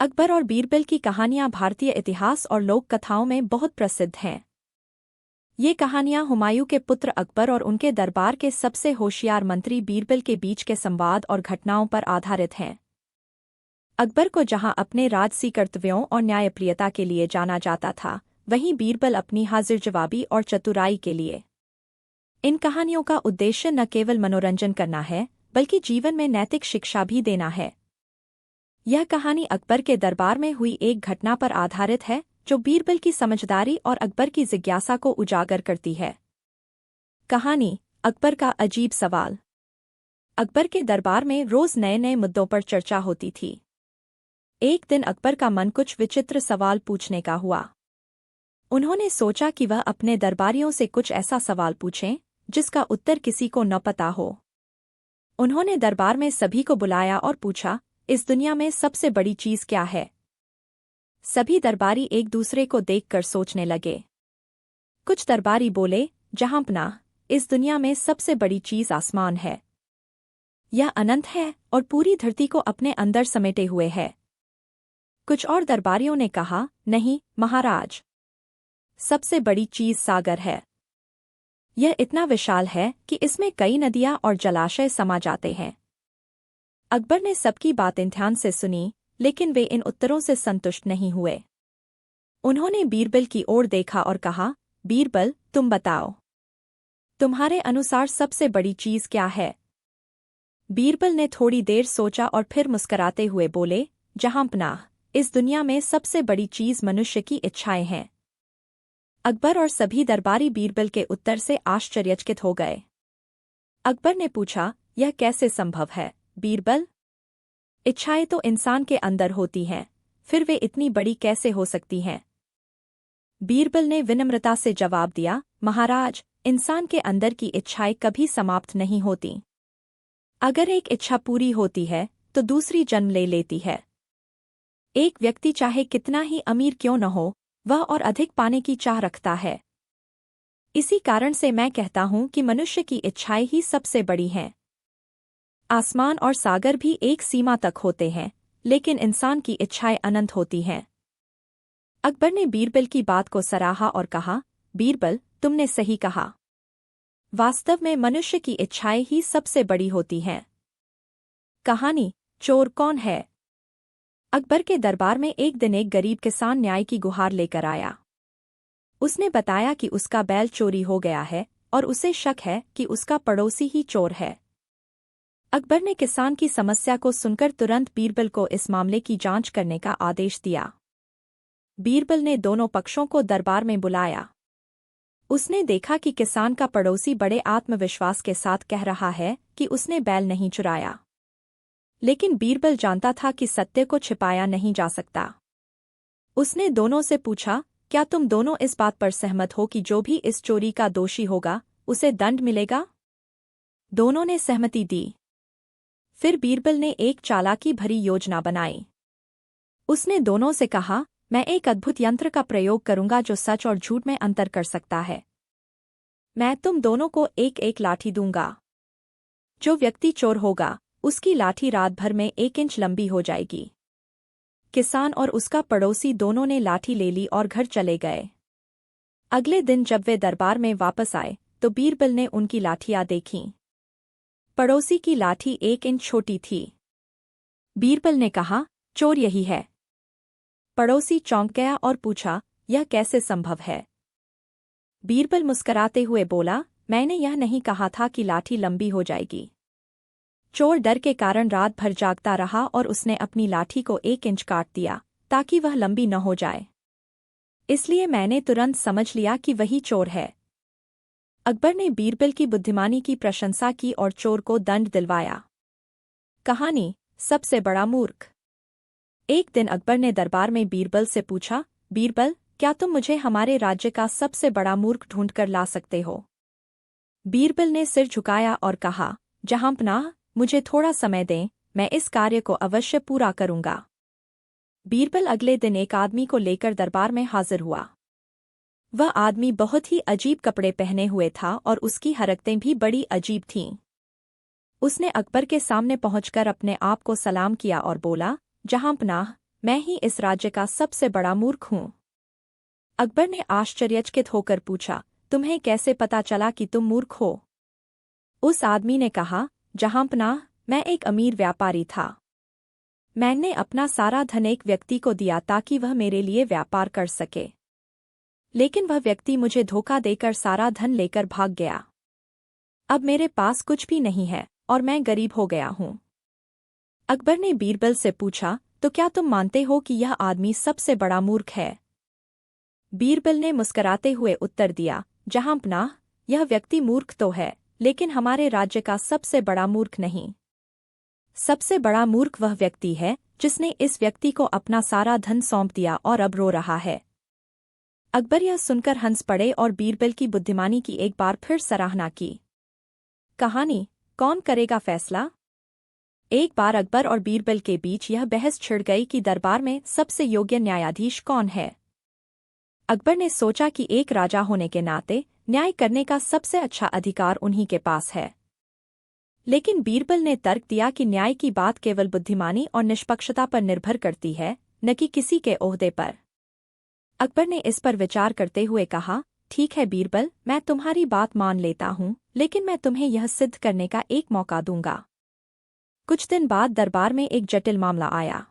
अकबर और बीरबल की कहानियां भारतीय इतिहास और लोक कथाओं में बहुत प्रसिद्ध हैं। ये कहानियां हुमायूं के पुत्र अकबर और उनके दरबार के सबसे होशियार मंत्री बीरबल के बीच के संवाद और घटनाओं पर आधारित हैं। अकबर को जहां अपने राजसी कर्तव्यों और न्यायप्रियता के लिए जाना जाता था, वहीं बीरबल अपनी हाजिर जवाबी और चतुराई के लिए। इन कहानियों का उद्देश्य न केवल मनोरंजन करना है, बल्कि जीवन में नैतिक शिक्षा भी देना है। यह कहानी अकबर के दरबार में हुई एक घटना पर आधारित है, जो बीरबल की समझदारी और अकबर की जिज्ञासा को उजागर करती है। कहानी अकबर का अजीब सवाल। अकबर के दरबार में रोज नए नए मुद्दों पर चर्चा होती थी। एक दिन अकबर का मन कुछ विचित्र सवाल पूछने का हुआ। उन्होंने सोचा कि वह अपने दरबारियों से कुछ ऐसा सवाल पूछें जिसका उत्तर किसी को न पता हो। उन्होंने दरबार में सभी को बुलाया और पूछा, इस दुनिया में सबसे बड़ी चीज क्या है? सभी दरबारी एक दूसरे को देखकर सोचने लगे। कुछ दरबारी बोले, जहांपनाह, इस दुनिया में सबसे बड़ी चीज आसमान है। यह अनंत है और पूरी धरती को अपने अंदर समेटे हुए है। कुछ और दरबारियों ने कहा, नहीं महाराज, सबसे बड़ी चीज सागर है। यह इतना विशाल है कि इसमें कई नदियां और जलाशय समा जाते हैं। अकबर ने सबकी बातें ध्यान से सुनी, लेकिन वे इन उत्तरों से संतुष्ट नहीं हुए। उन्होंने बीरबल की ओर देखा और कहा, बीरबल, तुम बताओ, तुम्हारे अनुसार सबसे बड़ी चीज क्या है? बीरबल ने थोड़ी देर सोचा और फिर मुस्कराते हुए बोले, जहांपनाह, इस दुनिया में सबसे बड़ी चीज मनुष्य की इच्छाएं हैं। अकबर और सभी दरबारी बीरबल के उत्तर से आश्चर्यचकित हो गए। अकबर ने पूछा, यह कैसे संभव है बीरबल? इच्छाएं तो इंसान के अंदर होती हैं, फिर वे इतनी बड़ी कैसे हो सकती हैं? बीरबल ने विनम्रता से जवाब दिया, महाराज, इंसान के अंदर की इच्छाएं कभी समाप्त नहीं होती। अगर एक इच्छा पूरी होती है तो दूसरी जन्म ले लेती है। एक व्यक्ति चाहे कितना ही अमीर क्यों न हो, वह और अधिक पाने की चाह रखता है। इसी कारण से मैं कहता हूं कि मनुष्य की इच्छाएं ही सबसे बड़ी हैं। आसमान और सागर भी एक सीमा तक होते हैं, लेकिन इंसान की इच्छाएं अनंत होती हैं। अकबर ने बीरबल की बात को सराहा और कहा, बीरबल, तुमने सही कहा। वास्तव में मनुष्य की इच्छाएं ही सबसे बड़ी होती हैं। कहानी चोर कौन है? अकबर के दरबार में एक दिन एक गरीब किसान न्याय की गुहार लेकर आया। उसने बताया कि उसका बैल चोरी हो गया है और उसे शक है कि उसका पड़ोसी ही चोर है। अकबर ने किसान की समस्या को सुनकर तुरंत बीरबल को इस मामले की जांच करने का आदेश दिया। बीरबल ने दोनों पक्षों को दरबार में बुलाया। उसने देखा कि किसान का पड़ोसी बड़े आत्मविश्वास के साथ कह रहा है कि उसने बैल नहीं चुराया। लेकिन बीरबल जानता था कि सत्य को छिपाया नहीं जा सकता। उसने दोनों से पूछा, क्या तुम दोनों इस बात पर सहमत हो कि जो भी इस चोरी का दोषी होगा, उसे दंड मिलेगा? दोनों ने सहमति दी। फिर बीरबल ने एक चालाकी भरी योजना बनाई। उसने दोनों से कहा, मैं एक अद्भुत यंत्र का प्रयोग करूंगा जो सच और झूठ में अंतर कर सकता है। मैं तुम दोनों को एक एक लाठी दूंगा। जो व्यक्ति चोर होगा, उसकी लाठी रात भर में 1 इंच लंबी हो जाएगी। किसान और उसका पड़ोसी दोनों ने लाठी ले ली और घर चले गए। अगले दिन जब वे दरबार में वापस आए, तो बीरबल ने उनकी लाठियां देखीं। पड़ोसी की लाठी 1 इंच छोटी थी। बीरबल ने कहा, चोर यही है। पड़ोसी चौंक गया और पूछा, यह कैसे संभव है? बीरबल मुस्कराते हुए बोला, मैंने यह नहीं कहा था कि लाठी लंबी हो जाएगी। चोर डर के कारण रात भर जागता रहा और उसने अपनी लाठी को 1 इंच काट दिया, ताकि वह लंबी न हो जाए। इसलिए मैंने तुरंत समझ लिया कि वही चोर है। अकबर ने बीरबल की बुद्धिमानी की प्रशंसा की और चोर को दंड दिलवाया। कहानी सबसे बड़ा मूर्ख। एक दिन अकबर ने दरबार में बीरबल से पूछा, बीरबल, क्या तुम मुझे हमारे राज्य का सबसे बड़ा मूर्ख ढूंढकर ला सकते हो? बीरबल ने सिर झुकाया और कहा, जहांपनाह, मुझे थोड़ा समय दें, मैं इस कार्य को अवश्य पूरा करूंगा। बीरबल अगले दिन एक आदमी को लेकर दरबार में हाजिर हुआ। वह आदमी बहुत ही अजीब कपड़े पहने हुए था और उसकी हरकतें भी बड़ी अजीब थीं। उसने अकबर के सामने पहुंचकर अपने आप को सलाम किया और बोला, जहांपनाह, मैं ही इस राज्य का सबसे बड़ा मूर्ख हूँ। अकबर ने आश्चर्यचकित होकर पूछा, तुम्हें कैसे पता चला कि तुम मूर्ख हो? उस आदमी ने कहा, जहांपनाह, मैं एक अमीर व्यापारी था। मैंने अपना सारा धन एक व्यक्ति को दिया ताकि वह मेरे लिए व्यापार कर सके, लेकिन वह व्यक्ति मुझे धोखा देकर सारा धन लेकर भाग गया। अब मेरे पास कुछ भी नहीं है और मैं गरीब हो गया हूँ। अकबर ने बीरबल से पूछा, तो क्या तुम मानते हो कि यह आदमी सबसे बड़ा मूर्ख है? बीरबल ने मुस्कुराते हुए उत्तर दिया, जहांपनाह, यह व्यक्ति मूर्ख तो है, लेकिन हमारे राज्य का सबसे बड़ा मूर्ख नहीं। सबसे बड़ा मूर्ख वह व्यक्ति है जिसने इस व्यक्ति को अपना सारा धन सौंप दिया और अब रो रहा है। अकबर यह सुनकर हंस पड़े और बीरबल की बुद्धिमानी की एक बार फिर सराहना की। कहानी, कौन करेगा फैसला? एक बार अकबर और बीरबल के बीच यह बहस छिड़ गई कि दरबार में सबसे योग्य न्यायाधीश कौन है। अकबर ने सोचा कि एक राजा होने के नाते न्याय करने का सबसे अच्छा अधिकार उन्हीं के पास है। लेकिन बीरबल ने तर्क दिया कि न्याय की बात केवल बुद्धिमानी और निष्पक्षता पर निर्भर करती है, न कि किसी के ओहदे पर। अकबर ने इस पर विचार करते हुए कहा, ठीक है बीरबल, मैं तुम्हारी बात मान लेता हूँ, लेकिन मैं तुम्हें यह सिद्ध करने का एक मौका दूंगा। कुछ दिन बाद दरबार में एक जटिल मामला आया।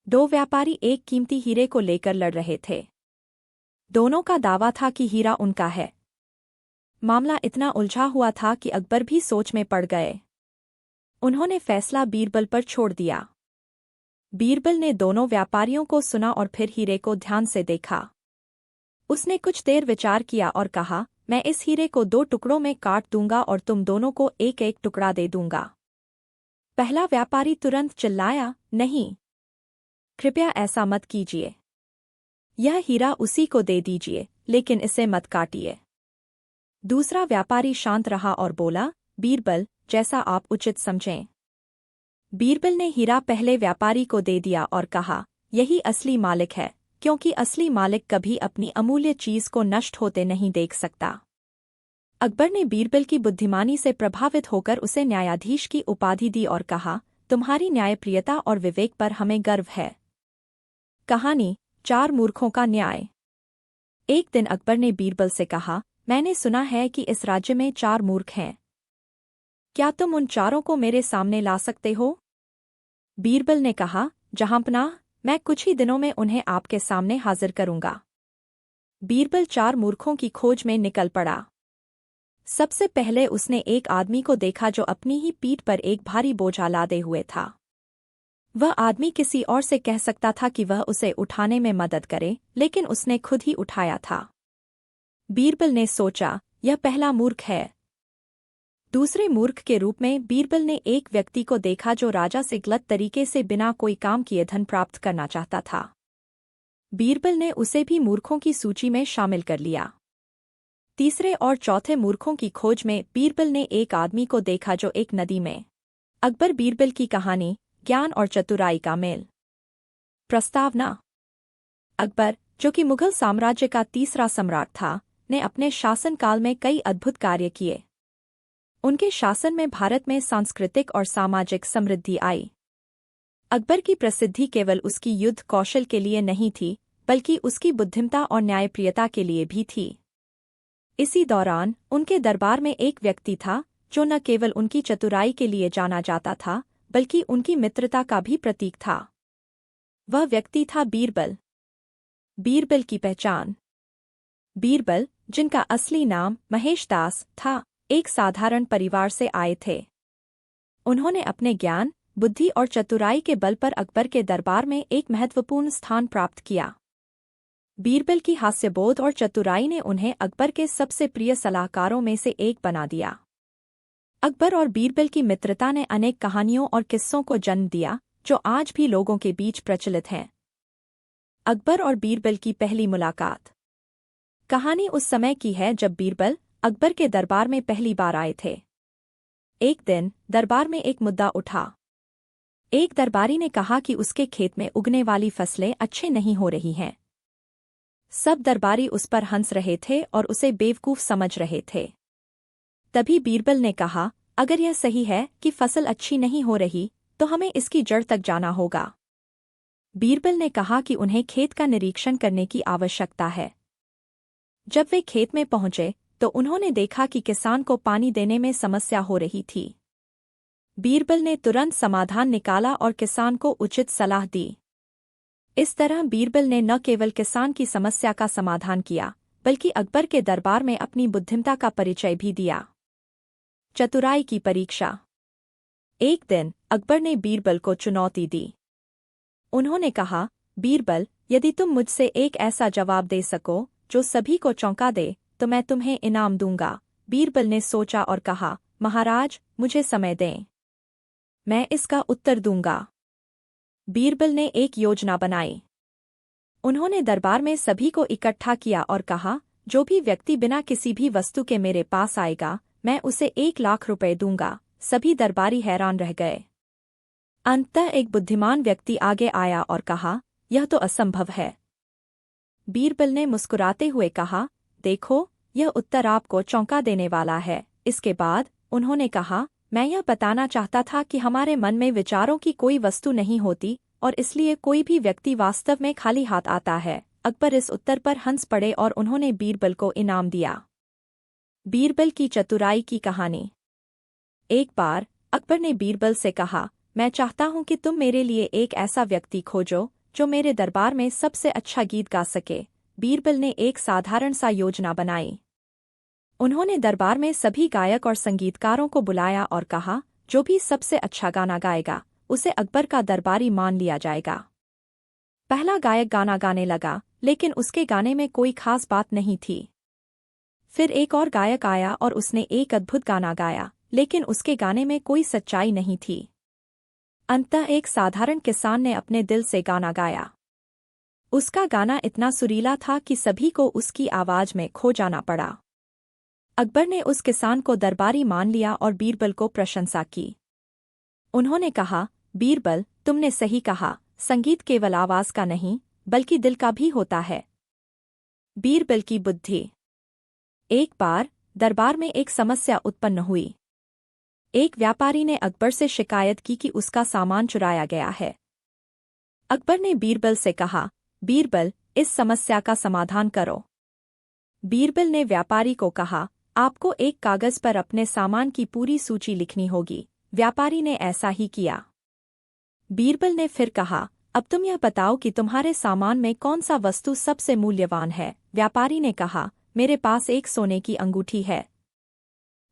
दो व्यापारी एक कीमती हीरे को लेकर लड़ रहे थे। दोनों का दावा था कि हीरा उनका है। मामला इतना उलझा हुआ था कि अकबर भी सोच में पड़ गए। उन्होंने फैसला बीरबल पर छोड़ दिया। बीरबल ने दोनों व्यापारियों को सुना और फिर हीरे को ध्यान से देखा। उसने कुछ देर विचार किया और कहा, मैं इस हीरे को 2 टुकड़ों में काट दूंगा और तुम दोनों को एक एक टुकड़ा दे दूंगा। पहला व्यापारी तुरंत चिल्लाया, नहीं, कृपया ऐसा मत कीजिए। यह हीरा उसी को दे दीजिए, लेकिन इसे मत काटिए। दूसरा व्यापारी शांत रहा और बोला, बीरबल, जैसा आप उचित समझें। बीरबल ने हीरा पहले व्यापारी को दे दिया और कहा, यही असली मालिक है, क्योंकि असली मालिक कभी अपनी अमूल्य चीज को नष्ट होते नहीं देख सकता। अकबर ने बीरबल की बुद्धिमानी से प्रभावित होकर उसे न्यायाधीश की उपाधि दी और कहा, तुम्हारी न्यायप्रियता और विवेक पर हमें गर्व है। कहानी, 4 मूर्खों का न्याय। एक दिन अकबर ने बीरबल से कहा, मैंने सुना है कि इस राज्य में 4 मूर्ख हैं। क्या तुम उन चारों को मेरे सामने ला सकते हो? बीरबल ने कहा, जहांपनाह, मैं कुछ ही दिनों में उन्हें आपके सामने हाजिर करूंगा। बीरबल 4 मूर्खों की खोज में निकल पड़ा। सबसे पहले उसने एक आदमी को देखा जो अपनी ही पीठ पर एक भारी बोझा लादे हुए था। वह आदमी किसी और से कह सकता था कि वह उसे उठाने में मदद करे, लेकिन उसने खुद ही उठाया था। बीरबल ने सोचा, यह पहला मूर्ख है। दूसरे मूर्ख के रूप में बीरबल ने एक व्यक्ति को देखा जो राजा से गलत तरीके से बिना कोई काम किए धन प्राप्त करना चाहता था। बीरबल ने उसे भी मूर्खों की सूची में शामिल कर लिया। तीसरे और चौथे मूर्खों की खोज में बीरबल ने एक आदमी को देखा जो एक नदी में। अकबर बीरबल की कहानी, ज्ञान और चतुराई का मेल। प्रस्तावना। अकबर, जो कि मुगल साम्राज्य का तीसरा सम्राट था, ने अपने शासनकाल में कई अद्भुत कार्य किए। उनके शासन में भारत में सांस्कृतिक और सामाजिक समृद्धि आई। अकबर की प्रसिद्धि केवल उसकी युद्ध कौशल के लिए नहीं थी, बल्कि उसकी बुद्धिमता और न्यायप्रियता के लिए भी थी। इसी दौरान उनके दरबार में एक व्यक्ति था जो न केवल उनकी चतुराई के लिए जाना जाता था, बल्कि उनकी मित्रता का भी प्रतीक था। वह व्यक्ति था बीरबल। बीरबल की पहचान। बीरबल, जिनका असली नाम महेश दास था, एक साधारण परिवार से आए थे। उन्होंने अपने ज्ञान, बुद्धि और चतुराई के बल पर अकबर के दरबार में एक महत्वपूर्ण स्थान प्राप्त किया। बीरबल की हास्यबोध और चतुराई ने उन्हें अकबर के सबसे प्रिय सलाहकारों में से एक बना दिया। अकबर और बीरबल की मित्रता ने अनेक कहानियों और किस्सों को जन्म दिया, जो आज भी लोगों के बीच प्रचलित हैं। अकबर और बीरबल की पहली मुलाकात। कहानी उस समय की है जब बीरबल अकबर के दरबार में पहली बार आए थे। एक दिन दरबार में एक मुद्दा उठा। एक दरबारी ने कहा कि उसके खेत में उगने वाली फसलें अच्छे नहीं हो रही हैं। सब दरबारी उस पर हंस रहे थे और उसे बेवकूफ समझ रहे थे। तभी बीरबल ने कहा, अगर यह सही है कि फसल अच्छी नहीं हो रही, तो हमें इसकी जड़ तक जाना होगा। बीरबल ने कहा कि उन्हें खेत का निरीक्षण करने की आवश्यकता है। जब वे खेत में पहुंचे तो उन्होंने देखा कि किसान को पानी देने में समस्या हो रही थी। बीरबल ने तुरंत समाधान निकाला और किसान को उचित सलाह दी। इस तरह बीरबल ने न केवल किसान की समस्या का समाधान किया, बल्कि अकबर के दरबार में अपनी बुद्धिमत्ता का परिचय भी दिया। चतुराई की परीक्षा। एक दिन अकबर ने बीरबल को चुनौती दी। उन्होंने कहा, बीरबल, यदि तुम मुझसे एक ऐसा जवाब दे सको जो सभी को चौंका दे तो मैं तुम्हें इनाम दूंगा। बीरबल ने सोचा और कहा, महाराज, मुझे समय दें, मैं इसका उत्तर दूंगा। बीरबल ने एक योजना बनाई। उन्होंने दरबार में सभी को इकट्ठा किया और कहा, जो भी व्यक्ति बिना किसी भी वस्तु के मेरे पास आएगा, मैं उसे 1,00,000 रुपए दूंगा। सभी दरबारी हैरान रह गए। अंततः एक बुद्धिमान व्यक्ति आगे आया और कहा, यह तो असंभव है। बीरबल ने मुस्कुराते हुए कहा, देखो, यह उत्तर आपको चौंका देने वाला है। इसके बाद उन्होंने कहा, मैं यह बताना चाहता था कि हमारे मन में विचारों की कोई वस्तु नहीं होती और इसलिए कोई भी व्यक्ति वास्तव में खाली हाथ आता है। अकबर इस उत्तर पर हंस पड़े और उन्होंने बीरबल को इनाम दिया। बीरबल की चतुराई की कहानी। एक बार अकबर ने बीरबल से कहा, मैं चाहता हूं कि तुम मेरे लिए एक ऐसा व्यक्ति खोजो जो मेरे दरबार में सबसे अच्छा गीत गा सके। बीरबल ने एक साधारण सा योजना बनाई। उन्होंने दरबार में सभी गायक और संगीतकारों को बुलाया और कहा, जो भी सबसे अच्छा गाना गाएगा उसे अकबर का दरबारी मान लिया जाएगा। पहला गायक गाना गाने लगा, लेकिन उसके गाने में कोई खास बात नहीं थी। फिर एक और गायक आया और उसने एक अद्भुत गाना गाया, लेकिन उसके गाने में कोई सच्चाई नहीं थी। अंततः एक साधारण किसान ने अपने दिल से गाना गाया। उसका गाना इतना सुरीला था कि सभी को उसकी आवाज में खो जाना पड़ा। अकबर ने उस किसान को दरबारी मान लिया और बीरबल को प्रशंसा की। उन्होंने कहा, बीरबल, तुमने सही कहा, संगीत केवल आवाज का नहीं बल्कि दिल का भी होता है। बीरबल की बुद्धि। एक बार दरबार में एक समस्या उत्पन्न हुई। एक व्यापारी ने अकबर से शिकायत की कि उसका सामान चुराया गया है। अकबर ने बीरबल से कहा, बीरबल, इस समस्या का समाधान करो। बीरबल ने व्यापारी को कहा, आपको एक कागज पर अपने सामान की पूरी सूची लिखनी होगी। व्यापारी ने ऐसा ही किया। बीरबल ने फिर कहा, अब तुम यह बताओ कि तुम्हारे सामान में कौन सा वस्तु सबसे मूल्यवान है। व्यापारी ने कहा, मेरे पास एक सोने की अंगूठी है।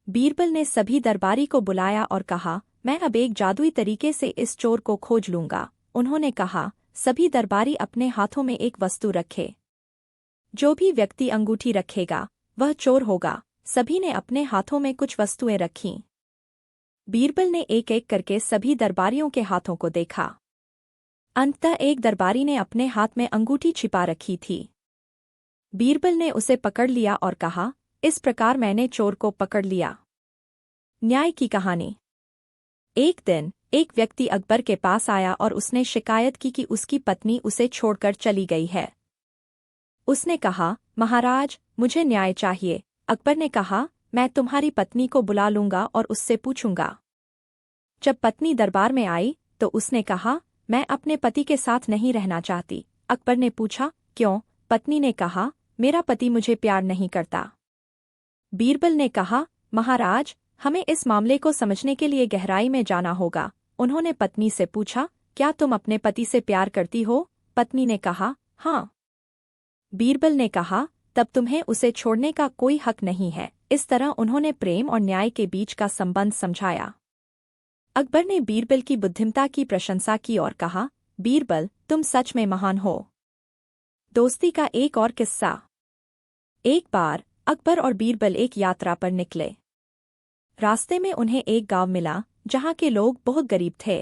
बीरबल ने सभी दरबारी को बुलाया और कहा, मैं अब एक जादुई तरीके से इस चोर को खोज लूंगा। उन्होंने कहा, सभी दरबारी अपने हाथों में एक वस्तु रखे। जो भी व्यक्ति अंगूठी रखेगा वह चोर होगा। सभी ने अपने हाथों में कुछ वस्तुएं रखीं। बीरबल ने एक एक करके सभी दरबारियों के हाथों को देखा। अंततः एक दरबारी ने अपने हाथ में अंगूठी छिपा रखी थी। बीरबल ने उसे पकड़ लिया और कहा, इस प्रकार मैंने चोर को पकड़ लिया। न्याय की कहानी। एक दिन एक व्यक्ति अकबर के पास आया और उसने शिकायत की कि उसकी पत्नी उसे छोड़कर चली गई है। उसने कहा, महाराज, मुझे न्याय चाहिए। अकबर ने कहा, मैं तुम्हारी पत्नी को बुला लूंगा और उससे पूछूंगा। जब पत्नी दरबार में आई तो उसने कहा, मैं अपने पति के साथ नहीं रहना चाहती। अकबर ने पूछा, क्यों? पत्नी ने कहा, मेरा पति मुझे प्यार नहीं करता। बीरबल ने कहा, महाराज, हमें इस मामले को समझने के लिए गहराई में जाना होगा। उन्होंने पत्नी से पूछा, क्या तुम अपने पति से प्यार करती हो? पत्नी ने कहा, हाँ। बीरबल ने कहा, तब तुम्हें उसे छोड़ने का कोई हक नहीं है। इस तरह उन्होंने प्रेम और न्याय के बीच का संबंध समझाया। अकबर ने बीरबल की बुद्धिमत्ता की प्रशंसा की और कहा, बीरबल, तुम सच में महान हो। दोस्ती का एक और किस्सा। एक बार अकबर और बीरबल एक यात्रा पर निकले। रास्ते में उन्हें एक गांव मिला जहां के लोग बहुत गरीब थे।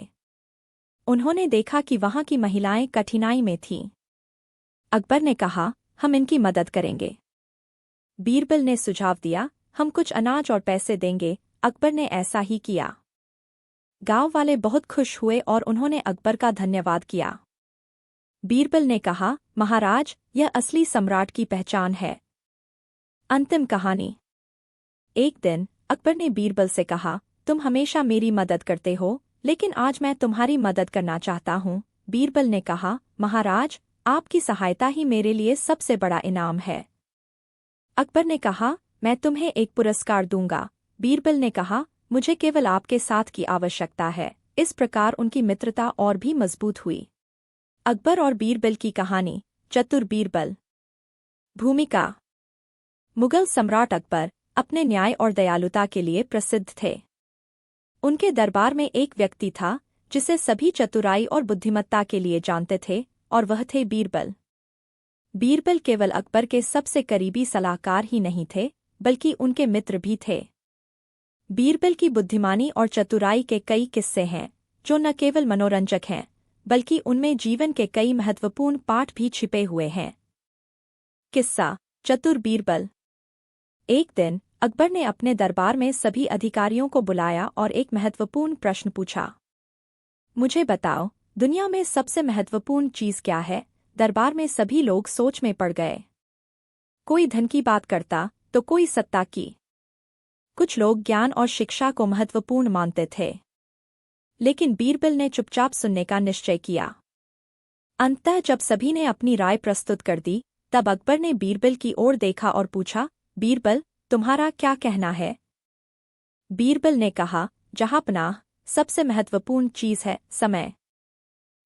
उन्होंने देखा कि वहां की महिलाएं कठिनाई में थीं। अकबर ने कहा, हम इनकी मदद करेंगे। बीरबल ने सुझाव दिया, हम कुछ अनाज और पैसे देंगे। अकबर ने ऐसा ही किया। गांव वाले बहुत खुश हुए और उन्होंने अकबर का धन्यवाद किया। बीरबल ने कहा, महाराज, यह असली सम्राट की पहचान है। अंतिम कहानी। एक दिन अकबर ने बीरबल से कहा, तुम हमेशा मेरी मदद करते हो, लेकिन आज मैं तुम्हारी मदद करना चाहता हूँ। बीरबल ने कहा, महाराज, आपकी सहायता ही मेरे लिए सबसे बड़ा इनाम है। अकबर ने कहा, मैं तुम्हें एक पुरस्कार दूंगा। बीरबल ने कहा, मुझे केवल आपके साथ की आवश्यकता है। इस प्रकार उनकी मित्रता और भी मजबूत हुई। अकबर और बीरबल की कहानी। चतुर बीरबल। भूमिका। मुगल सम्राट अकबर अपने न्याय और दयालुता के लिए प्रसिद्ध थे। उनके दरबार में एक व्यक्ति था जिसे सभी चतुराई और बुद्धिमत्ता के लिए जानते थे, और वह थे बीरबल। बीरबल केवल अकबर के सबसे करीबी सलाहकार ही नहीं थे, बल्कि उनके मित्र भी थे। बीरबल की बुद्धिमानी और चतुराई के कई किस्से हैं, जो न केवल मनोरंजक हैं, बल्कि उनमें जीवन के कई महत्वपूर्ण पाठ भी छिपे हुए हैं। किस्सा। चतुर बीरबल। एक दिन अकबर ने अपने दरबार में सभी अधिकारियों को बुलाया और एक महत्वपूर्ण प्रश्न पूछा। मुझे बताओ, दुनिया में सबसे महत्वपूर्ण चीज क्या है? दरबार में सभी लोग सोच में पड़ गए। कोई धन की बात करता तो कोई सत्ता की। कुछ लोग ज्ञान और शिक्षा को महत्वपूर्ण मानते थे, लेकिन बीरबल ने चुपचाप सुनने का निश्चय किया। अंततः जब सभी ने अपनी राय प्रस्तुत कर दी, तब अकबर ने बीरबल की ओर देखा और पूछा, बीरबल, तुम्हारा क्या कहना है? बीरबल ने कहा, जहांपनाह, सबसे महत्वपूर्ण चीज है समय।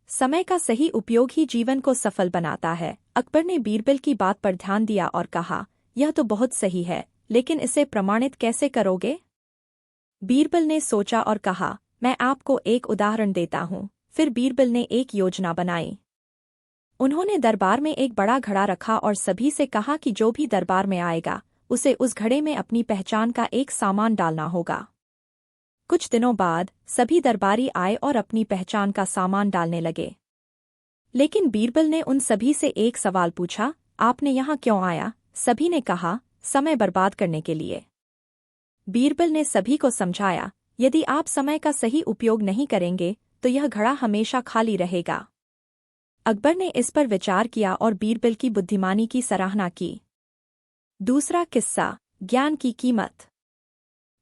समय का सही उपयोग ही जीवन को सफल बनाता है। अकबर ने बीरबल की बात पर ध्यान दिया और कहा, यह तो बहुत सही है, लेकिन इसे प्रमाणित कैसे करोगे? बीरबल ने सोचा और कहा, मैं आपको एक उदाहरण देता हूँ। फिर बीरबल ने एक योजना बनाई। उन्होंने दरबार में एक बड़ा घड़ा रखा और सभी से कहा कि जो भी दरबार में आएगा, उसे उस घड़े में अपनी पहचान का एक सामान डालना होगा। कुछ दिनों बाद सभी दरबारी आए और अपनी पहचान का सामान डालने लगे। लेकिन बीरबल ने उन सभी से एक सवाल पूछा, आपने यहाँ क्यों आया? सभी ने कहा, समय बर्बाद करने के लिए। बीरबल ने सभी को समझाया, यदि आप समय का सही उपयोग नहीं करेंगे तो यह घड़ा हमेशा खाली रहेगा। अकबर ने इस पर विचार किया और बीरबल की बुद्धिमानी की सराहना की। दूसरा किस्सा। ज्ञान की कीमत।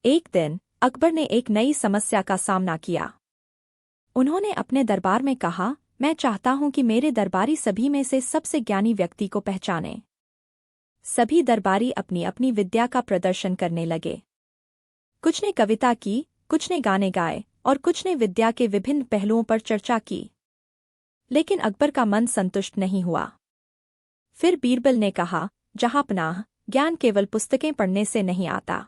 एक दिन अकबर ने एक नई समस्या का सामना किया। उन्होंने अपने दरबार में कहा, मैं चाहता हूं कि मेरे दरबारी सभी में से सबसे ज्ञानी व्यक्ति को पहचाने। सभी दरबारी अपनी अपनी विद्या का प्रदर्शन करने लगे। कुछ ने कविता की, कुछ ने गाने गाए और कुछ ने विद्या के विभिन्न पहलुओं पर चर्चा की। लेकिन अकबर का मन संतुष्ट नहीं हुआ। फिर बीरबल ने कहा, जहांपनाह, ज्ञान केवल पुस्तकें पढ़ने से नहीं आता।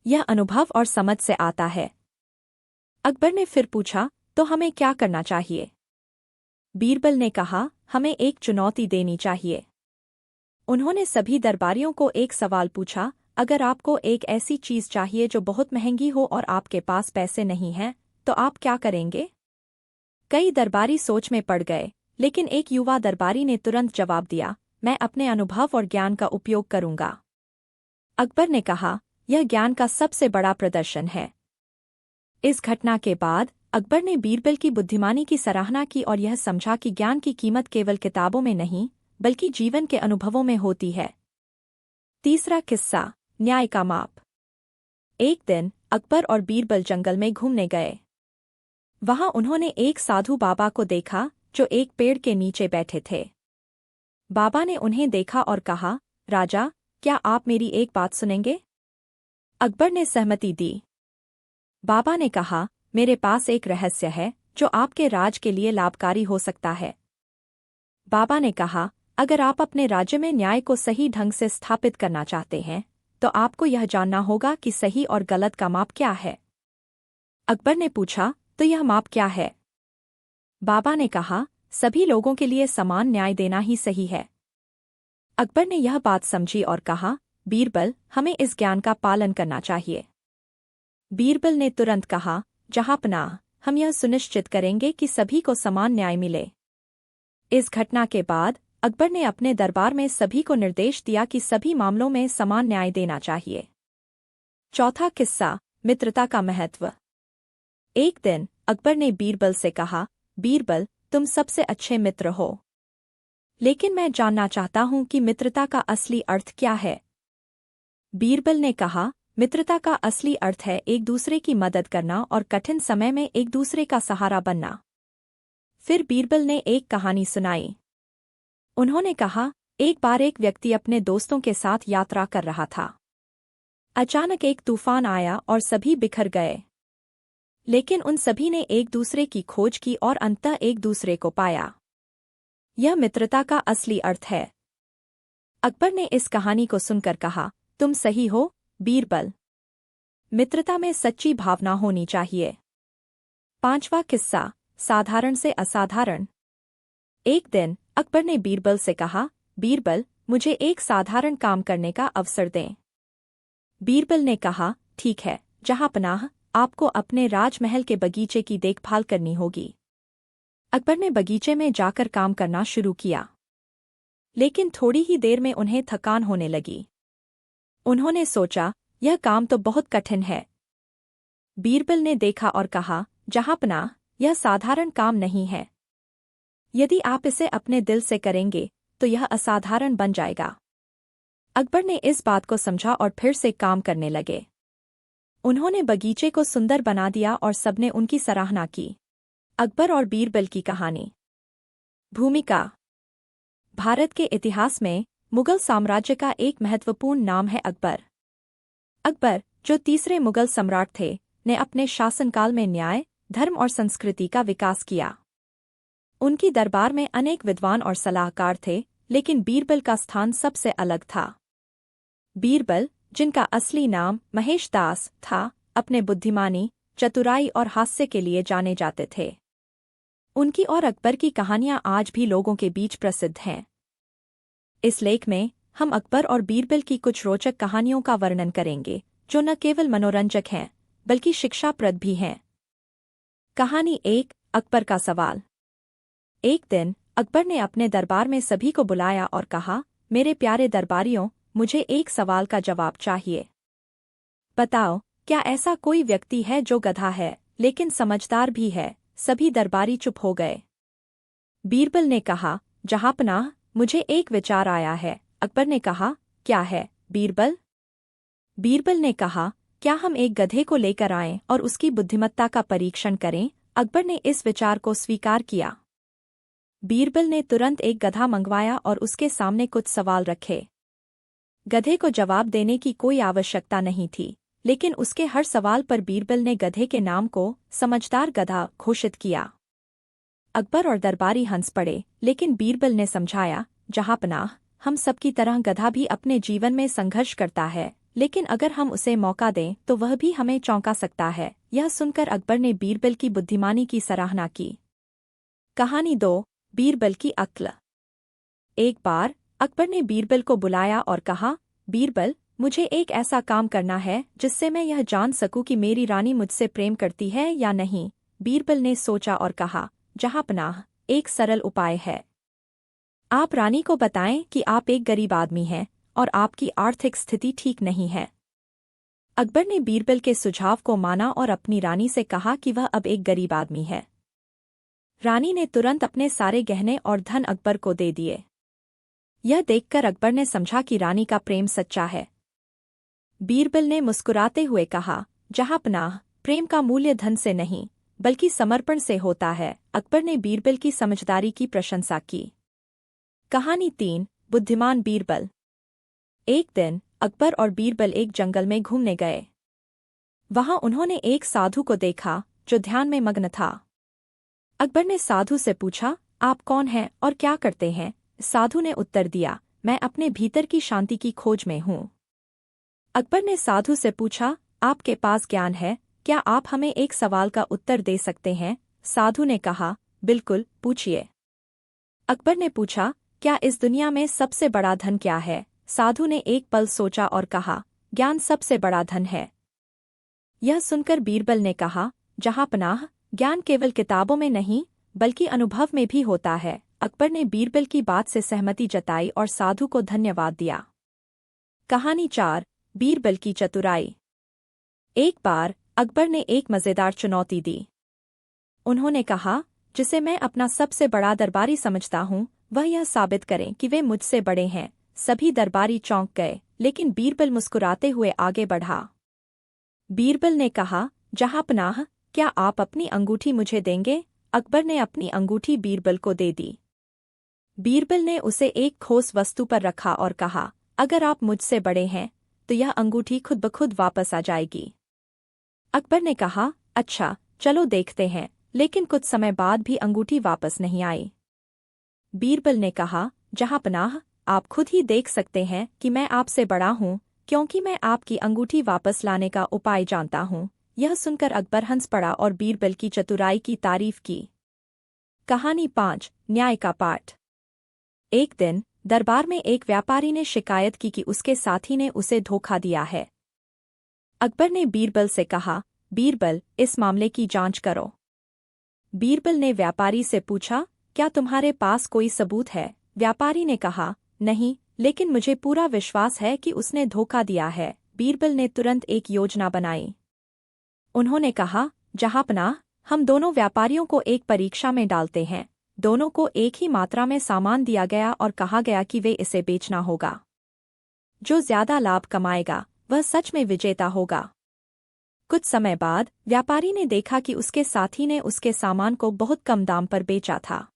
यह अनुभव और समझ से आता है। अकबर ने फिर पूछा, तो हमें क्या करना चाहिए? बीरबल ने कहा, हमें एक चुनौती देनी चाहिए। उन्होंने सभी दरबारियों को एक सवाल पूछा, अगर आपको एक ऐसी चीज चाहिए जो बहुत महंगी हो और आपके पास पैसे नहीं हैं, तो आप क्या करेंगे? कई दरबारी सोच में पड़ गए, लेकिन एक युवा दरबारी ने तुरंत जवाब दिया, मैं अपने अनुभव और ज्ञान का उपयोग करूंगा। अकबर ने कहा, यह ज्ञान का सबसे बड़ा प्रदर्शन है। इस घटना के बाद अकबर ने बीरबल की बुद्धिमानी की सराहना की और यह समझा कि ज्ञान की कीमत केवल किताबों में नहीं, बल्कि जीवन के अनुभवों में होती है। तीसरा किस्सा। न्याय का माप। एक दिन अकबर और बीरबल जंगल में घूमने गए। वहां उन्होंने एक साधु बाबा को देखा जो एक पेड़ के नीचे बैठे थे। बाबा ने उन्हें देखा और कहा, राजा, क्या आप मेरी एक बात सुनेंगे? अकबर ने सहमति दी। बाबा ने कहा, मेरे पास एक रहस्य है जो आपके राज के लिए लाभकारी हो सकता है। बाबा ने कहा, अगर आप अपने राज्य में न्याय को सही ढंग से स्थापित करना चाहते हैं, तो आपको यह जानना होगा कि सही और गलत का माप क्या है। अकबर ने पूछा, तो यह माप क्या है? बाबा ने कहा, सभी लोगों के लिए समान न्याय देना ही सही है। अकबर ने यह बात समझी और कहा, बीरबल, हमें इस ज्ञान का पालन करना चाहिए। बीरबल ने तुरंत कहा, जहांपनाह, हम यह सुनिश्चित करेंगे कि सभी को समान न्याय मिले। इस घटना के बाद अकबर ने अपने दरबार में सभी को निर्देश दिया कि सभी मामलों में समान न्याय देना चाहिए। चौथा किस्सा। मित्रता का महत्व। एक दिन अकबर ने बीरबल से कहा, बीरबल, तुम सबसे अच्छे मित्र हो, लेकिन मैं जानना चाहता हूं कि मित्रता का असली अर्थ क्या है। बीरबल ने कहा, मित्रता का असली अर्थ है एक दूसरे की मदद करना और कठिन समय में एक दूसरे का सहारा बनना। फिर बीरबल ने एक कहानी सुनाई। उन्होंने कहा, एक बार एक व्यक्ति अपने दोस्तों के साथ यात्रा कर रहा था। अचानक एक तूफान आया और सभी बिखर गए। लेकिन उन सभी ने एक दूसरे की खोज की और अंततः एक दूसरे को पाया। यह मित्रता का असली अर्थ है। अकबर ने इस कहानी को सुनकर कहा, तुम सही हो, बीरबल। मित्रता में सच्ची भावना होनी चाहिए। 5वां किस्सा, साधारण से असाधारण। एक दिन अकबर ने बीरबल से कहा, बीरबल, मुझे एक साधारण काम करने का अवसर दें। बीरबल ने कहा, ठीक है जहांपनाह, आपको अपने राजमहल के बगीचे की देखभाल करनी होगी। अकबर ने बगीचे में जाकर काम करना शुरू किया। लेकिन थोड़ी ही देर में उन्हें थकान होने लगी। उन्होंने सोचा, यह काम तो बहुत कठिन है। बीरबल ने देखा और कहा, जहांपनाह, यह साधारण काम नहीं है। यदि आप इसे अपने दिल से करेंगे तो यह असाधारण बन जाएगा। अकबर ने इस बात को समझा और फिर से काम करने लगे। उन्होंने बगीचे को सुंदर बना दिया और सबने उनकी सराहना की। अकबर और बीरबल की कहानी। भूमिका। भारत के इतिहास में मुगल साम्राज्य का एक महत्वपूर्ण नाम है अकबर। अकबर, जो तीसरे मुगल सम्राट थे, ने अपने शासनकाल में न्याय, धर्म और संस्कृति का विकास किया। उनकी दरबार में अनेक विद्वान और सलाहकार थे, लेकिन बीरबल का स्थान सबसे अलग था। बीरबल, जिनका असली नाम महेश दास था, अपने बुद्धिमानी, चतुराई और हास्य के लिए जाने जाते थे। उनकी और अकबर की कहानियां आज भी लोगों के बीच प्रसिद्ध हैं। इस लेख में हम अकबर और बीरबल की कुछ रोचक कहानियों का वर्णन करेंगे, जो न केवल मनोरंजक हैं, बल्कि शिक्षाप्रद भी हैं। कहानी 1, अकबर का सवाल। एक दिन अकबर ने अपने दरबार में सभी को बुलाया और कहा, मेरे प्यारे दरबारियों, मुझे एक सवाल का जवाब चाहिए। बताओ, क्या ऐसा कोई व्यक्ति है जो गधा है लेकिन समझदार भी है? सभी दरबारी चुप हो गए। बीरबल ने कहा, जहांपनाह, मुझे एक विचार आया है। अकबर ने कहा, क्या है, बीरबल? बीरबल ने कहा, क्या हम एक गधे को लेकर आएं और उसकी बुद्धिमत्ता का परीक्षण करें? अकबर ने इस विचार को स्वीकार किया। बीरबल ने तुरंत एक गधा मंगवाया और उसके सामने कुछ सवाल रखे। गधे को जवाब देने की कोई आवश्यकता नहीं थी, लेकिन उसके हर सवाल पर बीरबल ने गधे के नाम को समझदार गधा घोषित किया। अकबर और दरबारी हंस पड़े, लेकिन बीरबल ने समझाया, जहांपनाह, हम सबकी तरह गधा भी अपने जीवन में संघर्ष करता है, लेकिन अगर हम उसे मौका दें तो वह भी हमें चौंका सकता है। यह सुनकर अकबर ने बीरबल की बुद्धिमानी की सराहना की। कहानी 2, बीरबल की अक्ल। एक बार अकबर ने बीरबल को बुलाया और कहा, बीरबल, मुझे एक ऐसा काम करना है जिससे मैं यह जान सकूं कि मेरी रानी मुझसे प्रेम करती है या नहीं। बीरबल ने सोचा और कहा, जहांपनाह, एक सरल उपाय है। आप रानी को बताएं कि आप एक गरीब आदमी हैं और आपकी आर्थिक स्थिति ठीक नहीं है। अकबर ने बीरबल के सुझाव को माना और अपनी रानी से कहा कि वह अब एक गरीब आदमी है। रानी ने तुरंत अपने सारे गहने और धन अकबर को दे दिए। यह देखकर अकबर ने समझा कि रानी का प्रेम सच्चा है। बीरबल ने मुस्कुराते हुए कहा, जहांपनाह, प्रेम का मूल्य धन से नहीं, बल्कि समर्पण से होता है। अकबर ने बीरबल की समझदारी की प्रशंसा की। कहानी 3, बुद्धिमान बीरबल। एक दिन अकबर और बीरबल एक जंगल में घूमने गए। वहां उन्होंने एक साधु को देखा जो ध्यान में मग्न था। अकबर ने साधु से पूछा, आप कौन हैं और क्या करते हैं? साधु ने उत्तर दिया, मैं अपने भीतर की शांति की खोज में हूँ। अकबर ने साधु से पूछा, आपके पास ज्ञान है, क्या आप हमें एक सवाल का उत्तर दे सकते हैं? साधु ने कहा, बिल्कुल, पूछिए। अकबर ने पूछा, क्या इस दुनिया में सबसे बड़ा धन क्या है? साधु ने एक पल सोचा और कहा, ज्ञान सबसे बड़ा धन है। यह सुनकर बीरबल ने कहा, जहांपनाह, ज्ञान केवल किताबों में नहीं, बल्कि अनुभव में भी होता है। अकबर ने बीरबल की बात से सहमति जताई और साधु को धन्यवाद दिया। कहानी 4, बीरबल की चतुराई। एक बार अकबर ने एक मजेदार चुनौती दी। उन्होंने कहा, जिसे मैं अपना सबसे बड़ा दरबारी समझता हूँ, वह यह साबित करें कि वे मुझसे बड़े हैं। सभी दरबारी चौंक गए, लेकिन बीरबल मुस्कुराते हुए आगे बढ़ा। बीरबल ने कहा, जहांपनाह, क्या आप अपनी अंगूठी मुझे देंगे? अकबर ने अपनी अंगूठी बीरबल को दे दी। बीरबल ने उसे एक ठोस वस्तु पर रखा और कहा, अगर आप मुझसे बड़े हैं तो यह अंगूठी खुद ब खुद वापस आ जाएगी। अकबर ने कहा, अच्छा चलो देखते हैं, लेकिन कुछ समय बाद भी अंगूठी वापस नहीं आई। बीरबल ने कहा, जहांपनाह, आप खुद ही देख सकते हैं कि मैं आपसे बड़ा हूँ, क्योंकि मैं आपकी अंगूठी वापस लाने का उपाय जानता हूँ। यह सुनकर अकबर हंस पड़ा और बीरबल की चतुराई की तारीफ की। कहानी 5 न्याय का पाठ। एक दिन दरबार में एक व्यापारी ने शिकायत की कि उसके साथी ने उसे धोखा दिया है। अकबर ने बीरबल से कहा, बीरबल, इस मामले की जांच करो। बीरबल ने व्यापारी से पूछा, क्या तुम्हारे पास कोई सबूत है? व्यापारी ने कहा, नहीं, लेकिन मुझे पूरा विश्वास है कि उसने धोखा दिया है। बीरबल ने तुरंत एक योजना बनाई। उन्होंने कहा, जहांपनाह, हम दोनों व्यापारियों को एक परीक्षा में डालते हैं। दोनों को एक ही मात्रा में सामान दिया गया और कहा गया कि वे इसे बेचना होगा। जो ज्यादा लाभ कमाएगा वह सच में विजेता होगा। कुछ समय बाद व्यापारी ने देखा कि उसके साथी ने उसके सामान को बहुत कम दाम पर बेचा था।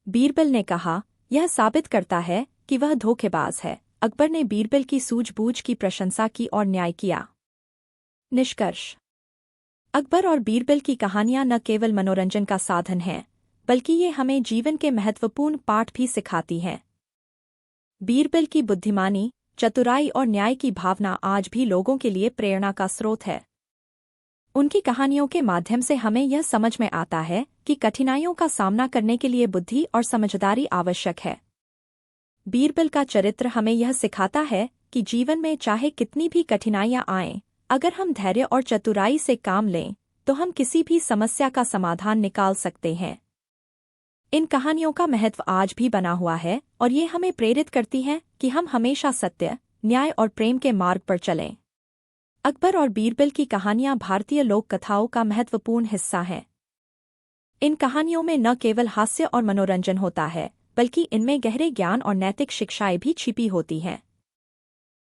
बीरबल ने कहा, यह साबित करता है कि वह धोखेबाज है। अकबर ने बीरबल की सूझबूझ की प्रशंसा की और न्याय किया। निष्कर्ष। अकबर और बीरबल की कहानियां न केवल मनोरंजन का साधन हैं, बल्कि ये हमें जीवन के महत्वपूर्ण पाठ भी सिखाती हैं। बीरबल की बुद्धिमानी, चतुराई और न्याय की भावना आज भी लोगों के लिए प्रेरणा का स्रोत है। उनकी कहानियों के माध्यम से हमें यह समझ में आता है कि कठिनाइयों का सामना करने के लिए बुद्धि और समझदारी आवश्यक है। बीरबल का चरित्र हमें यह सिखाता है कि जीवन में चाहे कितनी भी कठिनाइयां आएं, अगर हम धैर्य और चतुराई से काम लें तो हम किसी भी समस्या का समाधान निकाल सकते हैं। इन कहानियों का महत्व आज भी बना हुआ है और ये हमें प्रेरित करती हैं कि हम हमेशा सत्य, न्याय और प्रेम के मार्ग पर चलें। अकबर और बीरबल की कहानियां भारतीय लोक कथाओं का महत्वपूर्ण हिस्सा हैं। इन कहानियों में न केवल हास्य और मनोरंजन होता है, बल्कि इनमें गहरे ज्ञान और नैतिक शिक्षाएं भी छिपी होती हैं।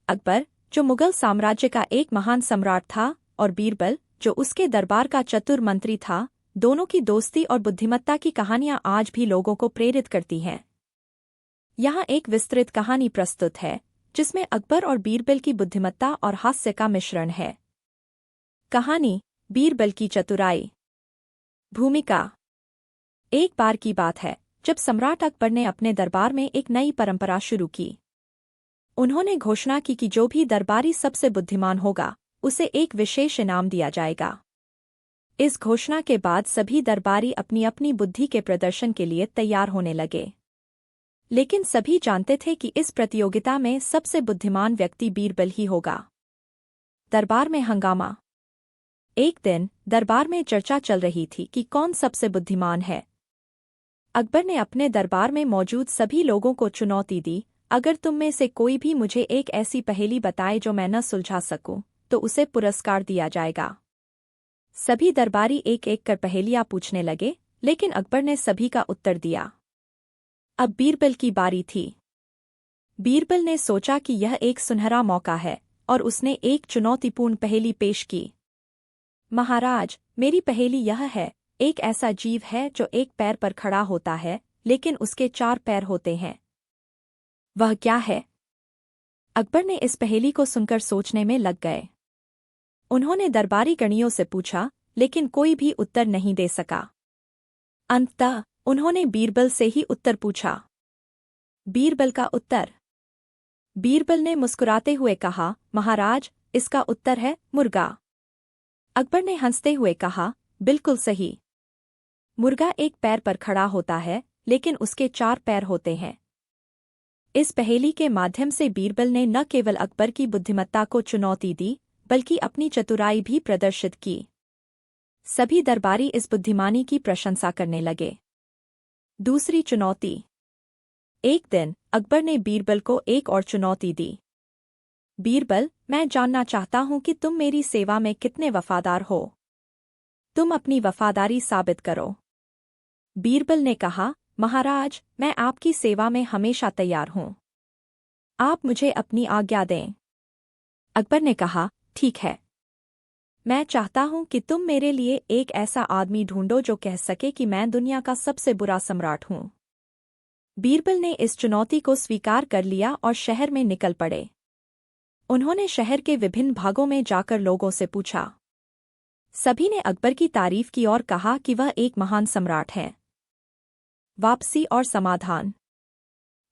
अकबर, जो मुगल साम्राज्य का एक महान सम्राट था, और बीरबल, जो उसके दरबार का चतुर मंत्री था, दोनों की दोस्ती और बुद्धिमत्ता की कहानियां आज भी लोगों को प्रेरित करती हैं। यहाँ एक विस्तृत कहानी प्रस्तुत है, जिसमें अकबर और बीरबल की बुद्धिमत्ता और हास्य का मिश्रण है। कहानी, बीरबल की चतुराई। भूमिका। एक बार की बात है जब सम्राट अकबर ने अपने दरबार में एक नई परंपरा शुरू की। उन्होंने घोषणा की कि जो भी दरबारी सबसे बुद्धिमान होगा, उसे एक विशेष इनाम दिया जाएगा। इस घोषणा के बाद सभी दरबारी अपनी अपनी बुद्धि के प्रदर्शन के लिए तैयार होने लगे। लेकिन सभी जानते थे कि इस प्रतियोगिता में सबसे बुद्धिमान व्यक्ति बीरबल ही होगा। दरबार में हंगामा। एक दिन दरबार में चर्चा चल रही थी कि कौन सबसे बुद्धिमान है। अकबर ने अपने दरबार में मौजूद सभी लोगों को चुनौती दी, अगर तुम में से कोई भी मुझे एक ऐसी पहेली बताए जो मैं न सुलझा सकूं, तो उसे पुरस्कार दिया जाएगा। सभी दरबारी एक एक कर पहेलियां पूछने लगे, लेकिन अकबर ने सभी का उत्तर दिया। अब बीरबल की बारी थी। बीरबल ने सोचा कि यह एक सुनहरा मौका है, और उसने एक चुनौतीपूर्ण पहेली पेश की। महाराज, मेरी पहेली यह है, एक ऐसा जीव है जो एक पैर पर खड़ा होता है, लेकिन उसके 4 पैर होते हैं। वह क्या है? अकबर ने इस पहेली को सुनकर सोचने में लग गए। उन्होंने दरबारी गणियों से पूछा, लेकिन कोई भी उत्तर नहीं दे सका। अंततः उन्होंने बीरबल से ही उत्तर पूछा। बीरबल का उत्तर। बीरबल ने मुस्कुराते हुए कहा, महाराज, इसका उत्तर है मुर्गा। अकबर ने हंसते हुए कहा, बिल्कुल सही। मुर्गा एक पैर पर खड़ा होता है, लेकिन उसके 4 पैर होते हैं। इस पहेली के माध्यम से बीरबल ने न केवल अकबर की बुद्धिमत्ता को चुनौती दी, बल्कि अपनी चतुराई भी प्रदर्शित की। सभी दरबारी इस बुद्धिमानी की प्रशंसा करने लगे। दूसरी चुनौती। एक दिन अकबर ने बीरबल को एक और चुनौती दी। बीरबल, मैं जानना चाहता हूं कि तुम मेरी सेवा में कितने वफादार हो। तुम अपनी वफादारी साबित करो। बीरबल ने कहा, महाराज, मैं आपकी सेवा में हमेशा तैयार हूं। आप मुझे अपनी आज्ञा दें। अकबर ने कहा, ठीक है। मैं चाहता हूं कि तुम मेरे लिए एक ऐसा आदमी ढूंढो जो कह सके कि मैं दुनिया का सबसे बुरा सम्राट हूं। बीरबल ने इस चुनौती को स्वीकार कर लिया और शहर में निकल पड़े। उन्होंने शहर के विभिन्न भागों में जाकर लोगों से पूछा। सभी ने अकबर की तारीफ की और कहा कि वह एक महान सम्राट है। वापसी और समाधान।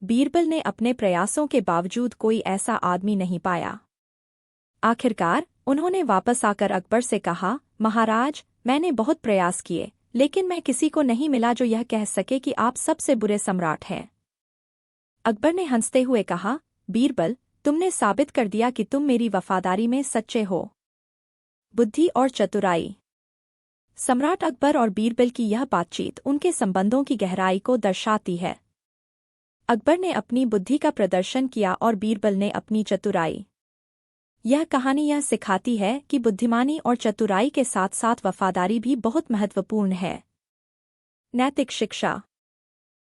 बीरबल ने अपने प्रयासों के बावजूद कोई ऐसा आदमी नहीं पाया। आखिरकार उन्होंने वापस आकर अकबर से कहा, महाराज, मैंने बहुत प्रयास किए, लेकिन मैं किसी को नहीं मिला जो यह कह सके कि आप सबसे बुरे सम्राट हैं। अकबर ने हंसते हुए कहा, बीरबल, तुमने साबित कर दिया कि तुम मेरी वफादारी में सच्चे हो। बुद्धि और चतुराई। सम्राट अकबर और बीरबल की यह बातचीत उनके संबंधों की गहराई को दर्शाती है। अकबर ने अपनी बुद्धि का प्रदर्शन किया और बीरबल ने अपनी चतुराई। यह कहानी यह सिखाती है कि बुद्धिमानी और चतुराई के साथ साथ वफादारी भी बहुत महत्वपूर्ण है। नैतिक शिक्षा।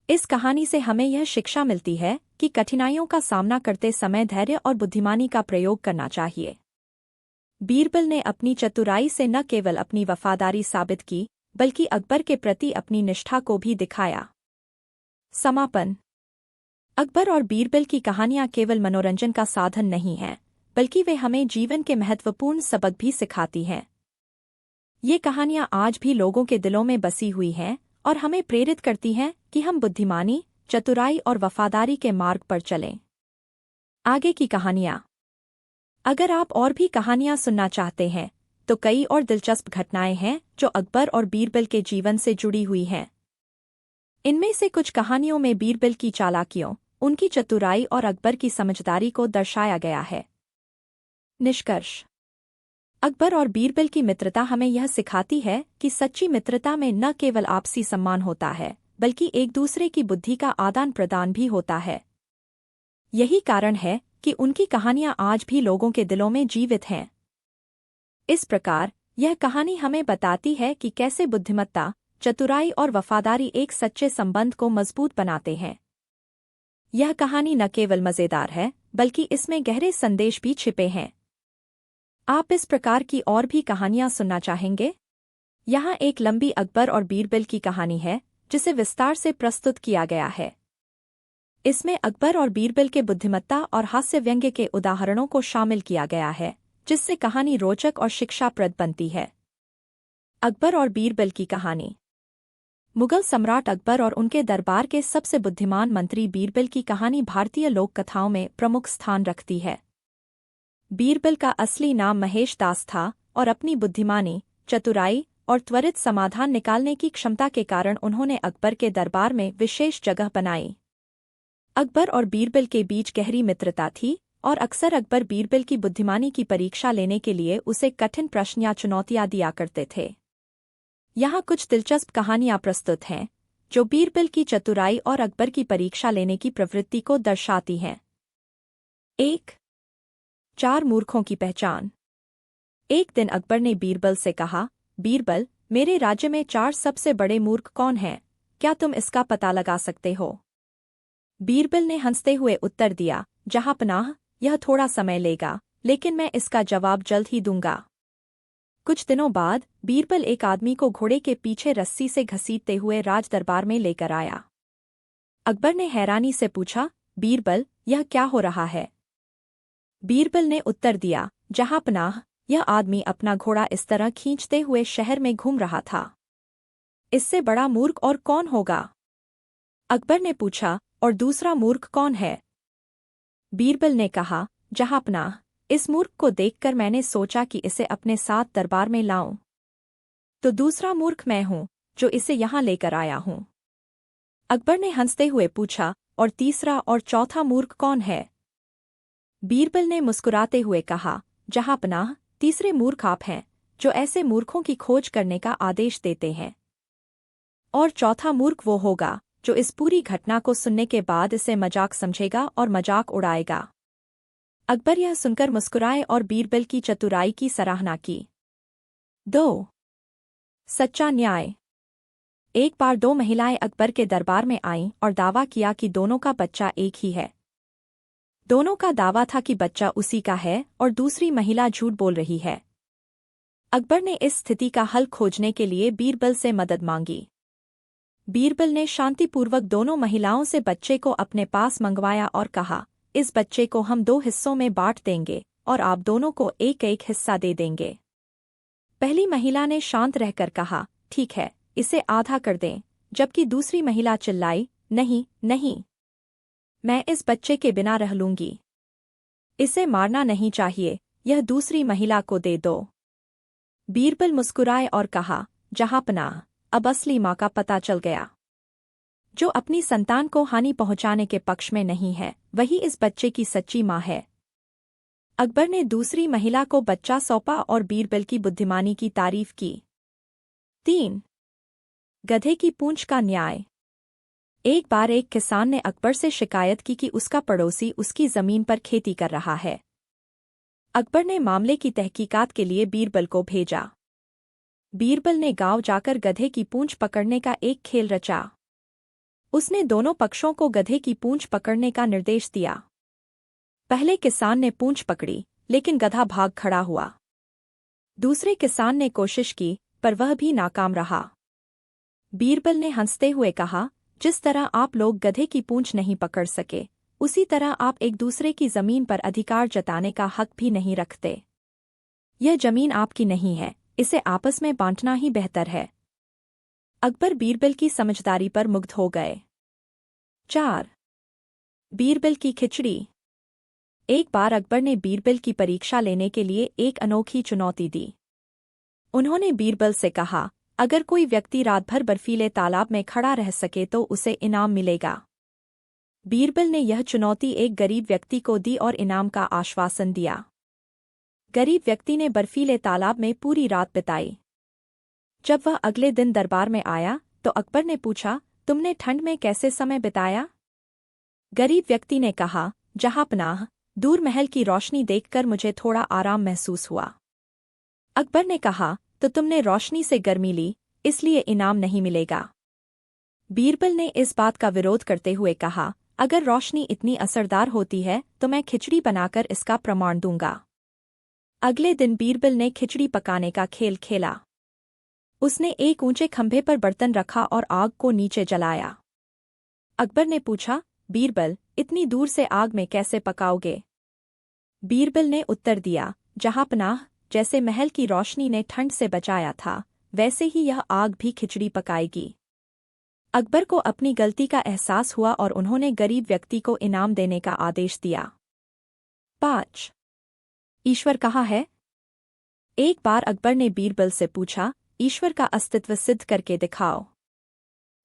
इस कहानी से हमें यह शिक्षा मिलती है कि कठिनाइयों का सामना करते समय धैर्य और बुद्धिमानी का प्रयोग करना चाहिए। बीरबल ने अपनी चतुराई से न केवल अपनी वफादारी साबित की, बल्कि अकबर के प्रति अपनी निष्ठा को भी दिखाया। समापन। अकबर और बीरबल की कहानियां केवल मनोरंजन का साधन नहीं हैं, बल्कि वे हमें जीवन के महत्वपूर्ण सबक भी सिखाती हैं। ये कहानियां आज भी लोगों के दिलों में बसी हुई हैं और हमें प्रेरित करती हैं कि हम बुद्धिमानी, चतुराई और वफादारी के मार्ग पर चलें। आगे की कहानियां। अगर आप और भी कहानियां सुनना चाहते हैं, तो कई और दिलचस्प घटनाएं हैं जो अकबर और बीरबल के जीवन से जुड़ी हुई हैं। इनमें से कुछ कहानियों में बीरबल की चालाकियों, उनकी चतुराई और अकबर की समझदारी को दर्शाया गया है। निष्कर्ष। अकबर और बीरबल की मित्रता हमें यह सिखाती है कि सच्ची मित्रता में न केवल आपसी सम्मान होता है, बल्कि एक दूसरे की बुद्धि का आदान प्रदान भी होता है। यही कारण है कि उनकी कहानियां आज भी लोगों के दिलों में जीवित हैं। इस प्रकार यह कहानी हमें बताती है कि कैसे बुद्धिमत्ता, चतुराई और वफादारी एक सच्चे संबंध को मजबूत बनाते हैं। यह कहानी न केवल मजेदार है, बल्कि इसमें गहरे संदेश भी छिपे हैं। आप इस प्रकार की और भी कहानियां सुनना चाहेंगे? यहाँ एक लंबी अकबर और बीरबल की कहानी है, जिसे विस्तार से प्रस्तुत किया गया है। इसमें अकबर और बीरबल के बुद्धिमत्ता और हास्य व्यंग्य के उदाहरणों को शामिल किया गया है, जिससे कहानी रोचक और शिक्षाप्रद बनती है। अकबर और बीरबल की कहानी। मुगल सम्राट अकबर और उनके दरबार के सबसे बुद्धिमान मंत्री बीरबल की कहानी भारतीय लोक कथाओं में प्रमुख स्थान रखती है। बीरबल का असली नाम महेश दास था और अपनी बुद्धिमानी, चतुराई और त्वरित समाधान निकालने की क्षमता के कारण उन्होंने अकबर के दरबार में विशेष जगह बनाई। अकबर और बीरबल के बीच गहरी मित्रता थी और अक्सर अकबर बीरबल की बुद्धिमानी की परीक्षा लेने के लिए उसे कठिन प्रश्न या चुनौतियां दिया करते थे। यहाँ कुछ दिलचस्प कहानियां प्रस्तुत हैं, जो बीरबल की चतुराई और अकबर की परीक्षा लेने की प्रवृत्ति को दर्शाती हैं। 1. 4 मूर्खों की पहचान। एक दिन अकबर ने बीरबल से कहा, बीरबल, मेरे राज्य में 4 सबसे बड़े मूर्ख कौन हैं? क्या तुम इसका पता लगा सकते हो? बीरबल ने हंसते हुए उत्तर दिया, जहांपनाह, यह थोड़ा समय लेगा, लेकिन मैं इसका जवाब जल्द ही दूंगा। कुछ दिनों बाद बीरबल एक आदमी को घोड़े के पीछे रस्सी से घसीटते हुए राजदरबार में लेकर आया। अकबर ने हैरानी से पूछा, बीरबल, यह क्या हो रहा है? बीरबल ने उत्तर दिया, जहांपनाह, यह आदमी अपना घोड़ा इस तरह खींचते हुए शहर में घूम रहा था। इससे बड़ा मूर्ख और कौन होगा? अकबर ने पूछा, और दूसरा मूर्ख कौन है? बीरबल ने कहा, जहांपनाह, इस मूर्ख को देखकर मैंने सोचा कि इसे अपने साथ दरबार में लाऊं। तो दूसरा मूर्ख मैं हूं, जो इसे यहां लेकर आया हूं। अकबर ने हंसते हुए पूछा, और तीसरा और चौथा मूर्ख कौन है? बीरबल ने मुस्कुराते हुए कहा, जहांपनाह, तीसरे मूर्ख आप हैं, जो ऐसे मूर्खों की खोज करने का आदेश देते हैं। और चौथा मूर्ख वो होगा, जो इस पूरी घटना को सुनने के बाद इसे मजाक समझेगा और मजाक उड़ाएगा। अकबर यह सुनकर मुस्कुराए और बीरबल की चतुराई की सराहना की। 2. सच्चा न्याय। एक बार 2 महिलाएं अकबर के दरबार में आईं और दावा किया कि दोनों का बच्चा एक ही है। दोनों का दावा था कि बच्चा उसी का है और दूसरी महिला झूठ बोल रही है। अकबर ने इस स्थिति का हल खोजने के लिए बीरबल से मदद मांगी। बीरबल ने शांतिपूर्वक दोनों महिलाओं से बच्चे को अपने पास मंगवाया और कहा, इस बच्चे को हम 2 हिस्सों में बांट देंगे और आप दोनों को एक एक हिस्सा दे देंगे। पहली महिला ने शांत रहकर कहा, ठीक है, इसे आधा कर दें, जबकि दूसरी महिला चिल्लाई, नहीं नहीं, मैं इस बच्चे के बिना रह लूंगी। इसे मारना नहीं चाहिए, यह दूसरी महिला को दे दो। बीरबल मुस्कुराए और कहा, जहांपनाह, अब असली माँ का पता चल गया। जो अपनी संतान को हानि पहुंचाने के पक्ष में नहीं है, वही इस बच्चे की सच्ची माँ है। अकबर ने दूसरी महिला को बच्चा सौंपा और बीरबल की बुद्धिमानी की तारीफ की। 3. गधे की पूंछ का न्याय। एक बार एक किसान ने अकबर से शिकायत की कि उसका पड़ोसी उसकी जमीन पर खेती कर रहा है। अकबर ने मामले की तहकीकात के लिए बीरबल को भेजा। बीरबल ने गांव जाकर गधे की पूंछ पकड़ने का एक खेल रचा। उसने दोनों पक्षों को गधे की पूंछ पकड़ने का निर्देश दिया। पहले किसान ने पूंछ पकड़ी, लेकिन गधा भाग खड़ा हुआ। दूसरे किसान ने कोशिश की, पर वह भी नाकाम रहा। बीरबल ने हंसते हुए कहा, जिस तरह आप लोग गधे की पूंछ नहीं पकड़ सके, उसी तरह आप एक दूसरे की जमीन पर अधिकार जताने का हक भी नहीं रखते। यह जमीन आपकी नहीं है, इसे आपस में बांटना ही बेहतर है। अकबर बीरबल की समझदारी पर मुग्ध हो गए। 4. बीरबल की खिचड़ी। एक बार अकबर ने बीरबल की परीक्षा लेने के लिए एक अनोखी चुनौती दी। उन्होंने बीरबल से कहा, अगर कोई व्यक्ति रात भर बर्फीले तालाब में खड़ा रह सके तो उसे इनाम मिलेगा। बीरबल ने यह चुनौती एक गरीब व्यक्ति को दी और इनाम का आश्वासन दिया। गरीब व्यक्ति ने बर्फीले तालाब में पूरी रात बिताई। जब वह अगले दिन दरबार में आया तो अकबर ने पूछा, तुमने ठंड में कैसे समय बिताया? गरीब व्यक्ति ने कहा, जहांपनाह, दूर महल की रोशनी देखकर मुझे थोड़ा आराम महसूस हुआ। अकबर ने कहा, तो तुमने रोशनी से गर्मी ली, इसलिए इनाम नहीं मिलेगा। बीरबल ने इस बात का विरोध करते हुए कहा, अगर रोशनी इतनी असरदार होती है तो मैं खिचड़ी बनाकर इसका प्रमाण दूंगा। अगले दिन बीरबल ने खिचड़ी पकाने का खेल खेला। उसने एक ऊंचे खंभे पर बर्तन रखा और आग को नीचे जलाया। अकबर ने पूछा, बीरबल, इतनी दूर से आग में कैसे पकाओगे? बीरबल ने उत्तर दिया, जहांपनाह, जैसे महल की रोशनी ने ठंड से बचाया था, वैसे ही यह आग भी खिचड़ी पकाएगी। अकबर को अपनी गलती का एहसास हुआ और उन्होंने गरीब व्यक्ति को इनाम देने का आदेश दिया। 5. ईश्वर कहाँ है? एक बार अकबर ने बीरबल से पूछा, ईश्वर का अस्तित्व सिद्ध करके दिखाओ।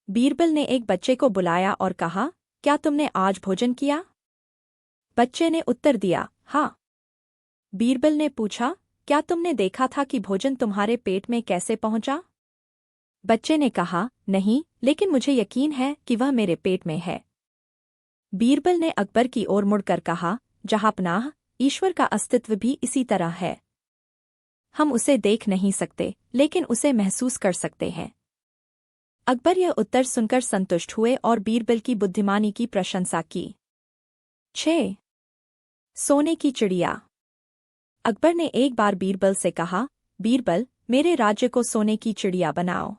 बीरबल ने एक बच्चे को बुलाया और कहा, क्या तुमने आज भोजन किया? बच्चे ने उत्तर दिया, हाँ। बीरबल ने पूछा, क्या तुमने देखा था कि भोजन तुम्हारे पेट में कैसे पहुंचा? बच्चे ने कहा, नहीं, लेकिन मुझे यकीन है कि वह मेरे पेट में है। बीरबल ने अकबर की ओर मुड़कर कहा, जहांपनाह, ईश्वर का अस्तित्व भी इसी तरह है। हम उसे देख नहीं सकते, लेकिन उसे महसूस कर सकते हैं। अकबर यह उत्तर सुनकर संतुष्ट हुए और बीरबल की बुद्धिमानी की प्रशंसा की। 6. सोने की चिड़िया। अकबर ने एक बार बीरबल से कहा, बीरबल, मेरे राज्य को सोने की चिड़िया बनाओ।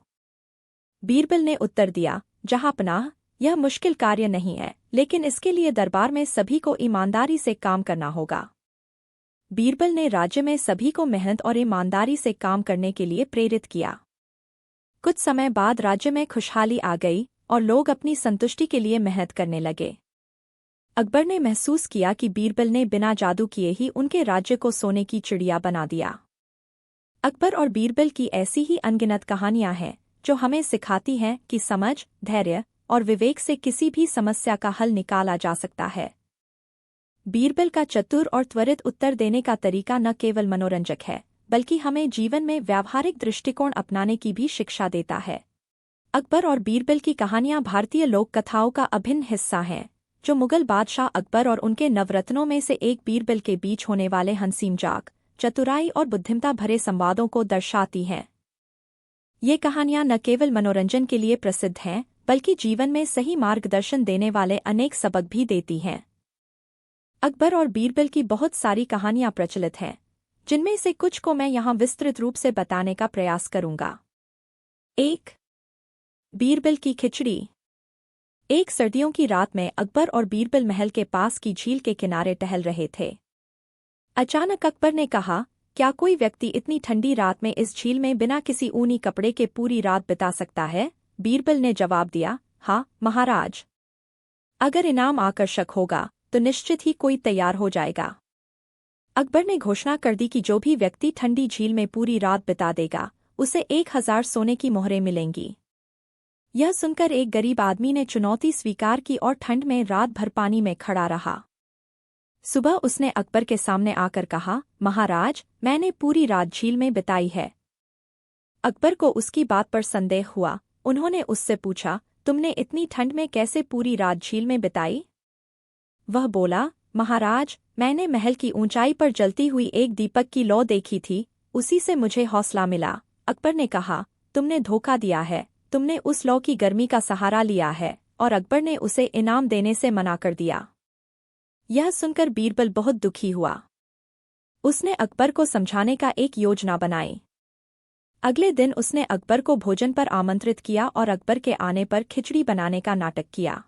बीरबल ने उत्तर दिया, जहांपनाह, यह मुश्किल कार्य नहीं है, लेकिन इसके लिए दरबार में सभी को ईमानदारी से काम करना होगा। बीरबल ने राज्य में सभी को मेहनत और ईमानदारी से काम करने के लिए प्रेरित किया। कुछ समय बाद राज्य में खुशहाली आ गई और लोग अपनी संतुष्टि के लिए मेहनत करने लगे। अकबर ने महसूस किया कि बीरबल ने बिना जादू किए ही उनके राज्य को सोने की चिड़िया बना दिया। अकबर और बीरबल की ऐसी ही अनगिनत कहानियां हैं जो हमें सिखाती हैं कि समझ, धैर्य और विवेक से किसी भी समस्या का हल निकाला जा सकता है। बीरबल का चतुर और त्वरित उत्तर देने का तरीका न केवल मनोरंजक है, बल्कि हमें जीवन में व्यावहारिक दृष्टिकोण अपनाने की भी शिक्षा देता है। अकबर और बीरबल की कहानियां भारतीय लोक कथाओं का अभिन्न हिस्सा हैं, जो मुगल बादशाह अकबर और उनके नवरत्नों में से एक बीरबल के बीच होने वाले हंसी-मजाक, चतुराई और बुद्धिमत्ता भरे संवादों को दर्शाती हैं। ये कहानियां न केवल मनोरंजन के लिए प्रसिद्ध हैं, बल्कि जीवन में सही मार्गदर्शन देने वाले अनेक सबक भी देती हैं। अकबर और बीरबल की बहुत सारी कहानियां प्रचलित हैं, जिनमें से कुछ को मैं यहाँ विस्तृत रूप से बताने का प्रयास करूंगा। 1. बीरबल की खिचड़ी। एक सर्दियों की रात में अकबर और बीरबल महल के पास की झील के किनारे टहल रहे थे। अचानक अकबर ने कहा, क्या कोई व्यक्ति इतनी ठंडी रात में इस झील में बिना किसी ऊनी कपड़े के पूरी रात बिता सकता है? बीरबल ने जवाब दिया, हाँ महाराज। अगर इनाम आकर्षक होगा तो निश्चित ही कोई तैयार हो जाएगा। अकबर ने घोषणा कर दी कि जो भी व्यक्ति ठंडी झील में पूरी रात बिता देगा उसे 1000 सोने की मोहरें मिलेंगी। यह सुनकर एक गरीब आदमी ने चुनौती स्वीकार की और ठंड में रात भर पानी में खड़ा रहा। सुबह उसने अकबर के सामने आकर कहा, महाराज, मैंने पूरी रात झील में बिताई है। अकबर को उसकी बात पर संदेह हुआ। उन्होंने उससे पूछा, तुमने इतनी ठंड में कैसे पूरी रात झील में बिताई? वह बोला, महाराज, मैंने महल की ऊंचाई पर जलती हुई एक दीपक की लौ देखी थी, उसी से मुझे हौसला मिला। अकबर ने कहा, तुमने धोखा दिया है, तुमने उस लौ की गर्मी का सहारा लिया है। और अकबर ने उसे इनाम देने से मना कर दिया। यह सुनकर बीरबल बहुत दुखी हुआ। उसने अकबर को समझाने का एक योजना बनाई। अगले दिन उसने अकबर को भोजन पर आमंत्रित किया और अकबर के आने पर खिचड़ी बनाने का नाटक किया।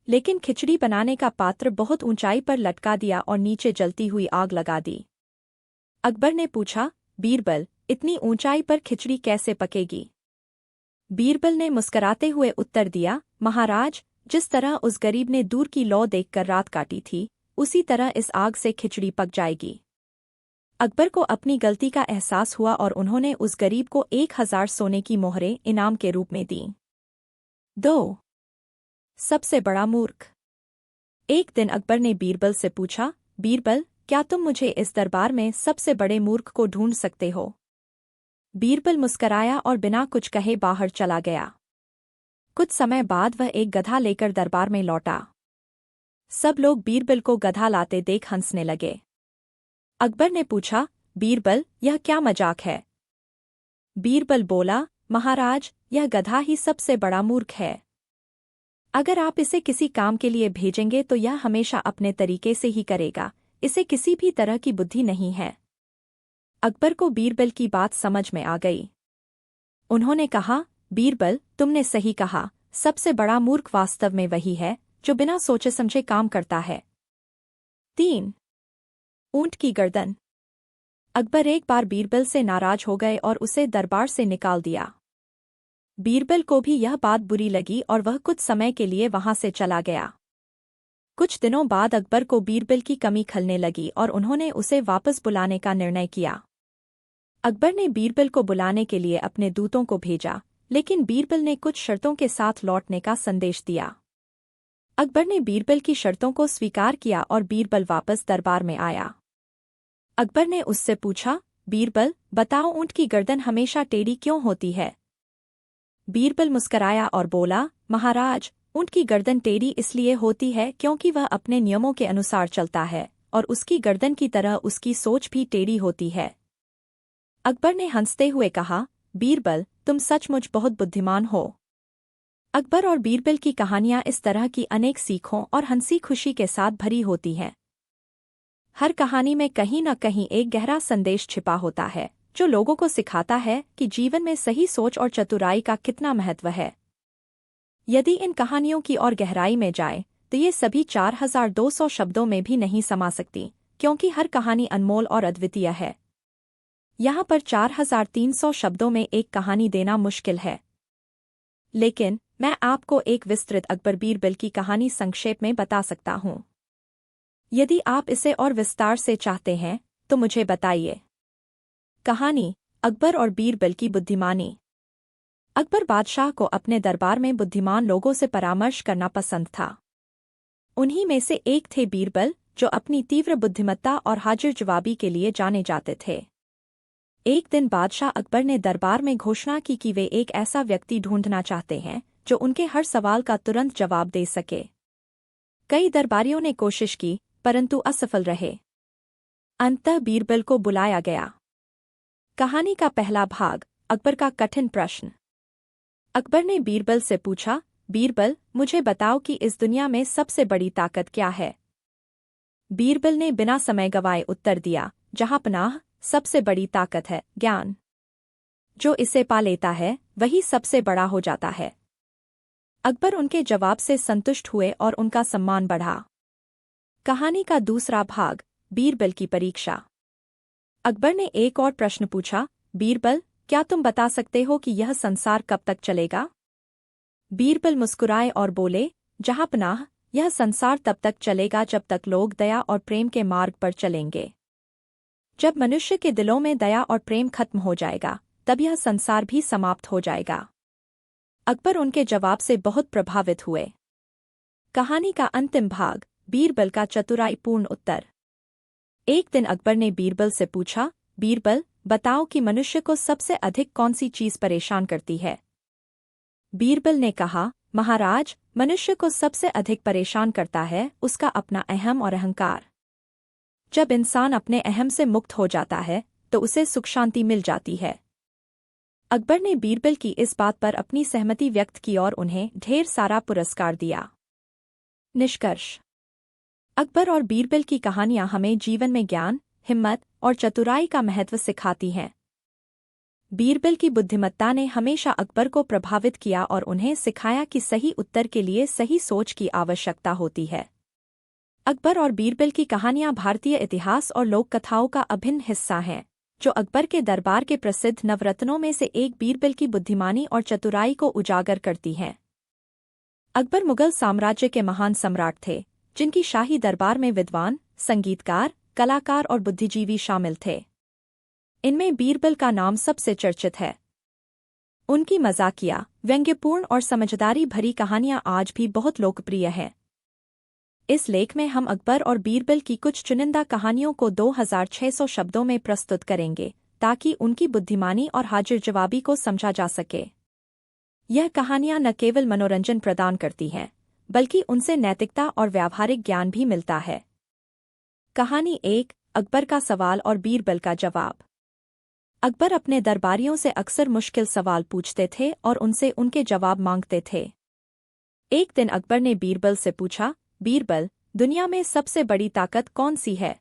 लेकिन खिचड़ी बनाने का पात्र बहुत ऊंचाई पर लटका दिया और नीचे जलती हुई आग लगा दी। अकबर ने पूछा, बीरबल, इतनी ऊंचाई पर खिचड़ी कैसे पकेगी? बीरबल ने मुस्कुराते हुए उत्तर दिया, महाराज, जिस तरह उस गरीब ने दूर की लौ देखकर रात काटी थी, उसी तरह इस आग से खिचड़ी पक जाएगी। अकबर को अपनी गलती का एहसास हुआ और उन्होंने उस गरीब को 1000 सोने की मोहरें इनाम के रूप में दीं। 2. सबसे बड़ा मूर्ख। एक दिन अकबर ने बीरबल से पूछा, बीरबल, क्या तुम मुझे इस दरबार में सबसे बड़े मूर्ख को ढूंढ सकते हो? बीरबल मुस्कराया और बिना कुछ कहे बाहर चला गया। कुछ समय बाद वह एक गधा लेकर दरबार में लौटा। सब लोग बीरबल को गधा लाते देख हंसने लगे। अकबर ने पूछा, बीरबल, यह क्या मजाक है? बीरबल बोला, महाराज, यह गधा ही सबसे बड़ा मूर्ख है। अगर आप इसे किसी काम के लिए भेजेंगे तो यह हमेशा अपने तरीके से ही करेगा, इसे किसी भी तरह की बुद्धि नहीं है। अकबर को बीरबल की बात समझ में आ गई। उन्होंने कहा, बीरबल, तुमने सही कहा, सबसे बड़ा मूर्ख वास्तव में वही है जो बिना सोचे समझे काम करता है। 3. ऊंट की गर्दन। अकबर एक बार बीरबल से नाराज हो गए और उसे दरबार से निकाल दिया। बीरबल को भी यह बात बुरी लगी और वह कुछ समय के लिए वहां से चला गया। कुछ दिनों बाद अकबर को बीरबल की कमी खलने लगी और उन्होंने उसे वापस बुलाने का निर्णय किया। अकबर ने बीरबल को बुलाने के लिए अपने दूतों को भेजा, लेकिन बीरबल ने कुछ शर्तों के साथ लौटने का संदेश दिया। अकबर ने बीरबल की शर्तों को स्वीकार किया और बीरबल वापस दरबार में आया। अकबर ने उससे पूछा, बीरबल, बताओ, ऊंट की गर्दन हमेशा टेढ़ी क्यों होती है? बीरबल मुस्कराया और बोला, महाराज, ऊंट की गर्दन टेढ़ी इसलिए होती है क्योंकि वह अपने नियमों के अनुसार चलता है और उसकी गर्दन की तरह उसकी सोच भी टेढ़ी होती है। अकबर ने हंसते हुए कहा, बीरबल, तुम सचमुच बहुत बुद्धिमान हो। अकबर और बीरबल की कहानियां इस तरह की अनेक सीखों और हंसी खुशी के साथ भरी होती हैं। हर कहानी में कहीं न कहीं एक गहरा संदेश छिपा होता है जो लोगों को सिखाता है कि जीवन में सही सोच और चतुराई का कितना महत्व है। यदि इन कहानियों की और गहराई में जाए तो ये सभी 4200 शब्दों में भी नहीं समा सकती, क्योंकि हर कहानी अनमोल और अद्वितीय है। यहाँ पर 4300 शब्दों में एक कहानी देना मुश्किल है। लेकिन मैं आपको एक विस्तृत अकबर बीरबल की कहानी संक्षेप में बता सकता हूँ। यदि आप इसे और विस्तार से चाहते हैं तो मुझे बताइए। कहानी, अकबर और बीरबल की बुद्धिमानी। अकबर बादशाह को अपने दरबार में बुद्धिमान लोगों से परामर्श करना पसंद था। उन्हीं में से एक थे बीरबल, जो अपनी तीव्र बुद्धिमत्ता और हाजिर जवाबी के लिए जाने जाते थे। एक दिन बादशाह अकबर ने दरबार में घोषणा की कि वे एक ऐसा व्यक्ति ढूंढना चाहते हैं जो उनके हर सवाल का तुरंत जवाब दे सके। कई दरबारियों ने कोशिश की, परंतु असफल रहे। अंततः बीरबल को बुलाया गया। कहानी का पहला भाग, अकबर का कठिन प्रश्न। अकबर ने बीरबल से पूछा, बीरबल, मुझे बताओ कि इस दुनिया में सबसे बड़ी ताकत क्या है? बीरबल ने बिना समय गवाए उत्तर दिया, जहाँ पनाह सबसे बड़ी ताकत है ज्ञान। जो इसे पा लेता है वही सबसे बड़ा हो जाता है। अकबर उनके जवाब से संतुष्ट हुए और उनका सम्मान बढ़ा। कहानी का दूसरा भाग, बीरबल की परीक्षा। अकबर ने एक और प्रश्न पूछा, बीरबल, क्या तुम बता सकते हो कि यह संसार कब तक चलेगा? बीरबल मुस्कुराए और बोले, जहाँ पनाह, यह संसार तब तक चलेगा जब तक लोग दया और प्रेम के मार्ग पर चलेंगे। जब मनुष्य के दिलों में दया और प्रेम खत्म हो जाएगा, तब यह संसार भी समाप्त हो जाएगा। अकबर उनके जवाब से बहुत प्रभावित हुए। कहानी का अंतिम भाग, बीरबल का चतुराईपूर्ण उत्तर। एक दिन अकबर ने बीरबल से पूछा, बीरबल, बताओ कि मनुष्य को सबसे अधिक कौन सी चीज परेशान करती है? बीरबल ने कहा, महाराज, मनुष्य को सबसे अधिक परेशान करता है उसका अपना अहम और अहंकार। जब इंसान अपने अहम से मुक्त हो जाता है तो उसे सुख शांति मिल जाती है। अकबर ने बीरबल की इस बात पर अपनी सहमति व्यक्त की और उन्हें ढेर सारा पुरस्कार दिया। निष्कर्ष। अकबर और बीरबल की कहानियां हमें जीवन में ज्ञान, हिम्मत और चतुराई का महत्व सिखाती हैं। बीरबल की बुद्धिमत्ता ने हमेशा अकबर को प्रभावित किया और उन्हें सिखाया कि सही उत्तर के लिए सही सोच की आवश्यकता होती है। अकबर और बीरबल की कहानियां भारतीय इतिहास और लोक कथाओं का अभिन्न हिस्सा हैं, जो अकबर के दरबार के प्रसिद्ध नवरत्नों में से एक बीरबल की बुद्धिमानी और चतुराई को उजागर करती हैं। अकबर मुगल साम्राज्य के महान सम्राट थे, जिनकी शाही दरबार में विद्वान, संगीतकार, कलाकार और बुद्धिजीवी शामिल थे। इनमें बीरबल का नाम सबसे चर्चित है। उनकी मजाकिया, व्यंग्यपूर्ण और समझदारी भरी कहानियां आज भी बहुत लोकप्रिय हैं। इस लेख में हम अकबर और बीरबल की कुछ चुनिंदा कहानियों को 2600 शब्दों में प्रस्तुत करेंगे, ताकि उनकी बुद्धिमानी और हाजिर जवाबी को समझा जा सके। यह कहानियां न केवल मनोरंजन प्रदान करती हैं, बल्कि उनसे नैतिकता और व्यावहारिक ज्ञान भी मिलता है। कहानी 1, अकबर का सवाल और बीरबल का जवाब। अकबर अपने दरबारियों से अक्सर मुश्किल सवाल पूछते थे और उनसे उनके जवाब मांगते थे। एक दिन अकबर ने बीरबल से पूछा, बीरबल, दुनिया में सबसे बड़ी ताकत कौन सी है?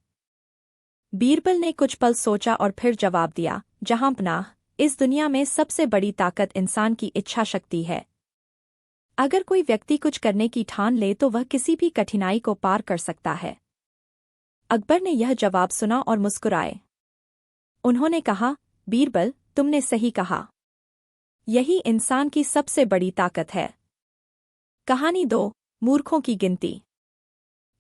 बीरबल ने कुछ पल सोचा और फिर जवाब दिया, जहां पनाह, इस दुनिया में सबसे बड़ी ताकत इंसान की इच्छा शक्ति है। अगर कोई व्यक्ति कुछ करने की ठान ले तो वह किसी भी कठिनाई को पार कर सकता है। अकबर ने यह जवाब सुना और मुस्कुराए। उन्होंने कहा, बीरबल, तुमने सही कहा। यही इंसान की सबसे बड़ी ताकत है। कहानी 2, मूर्खों की गिनती।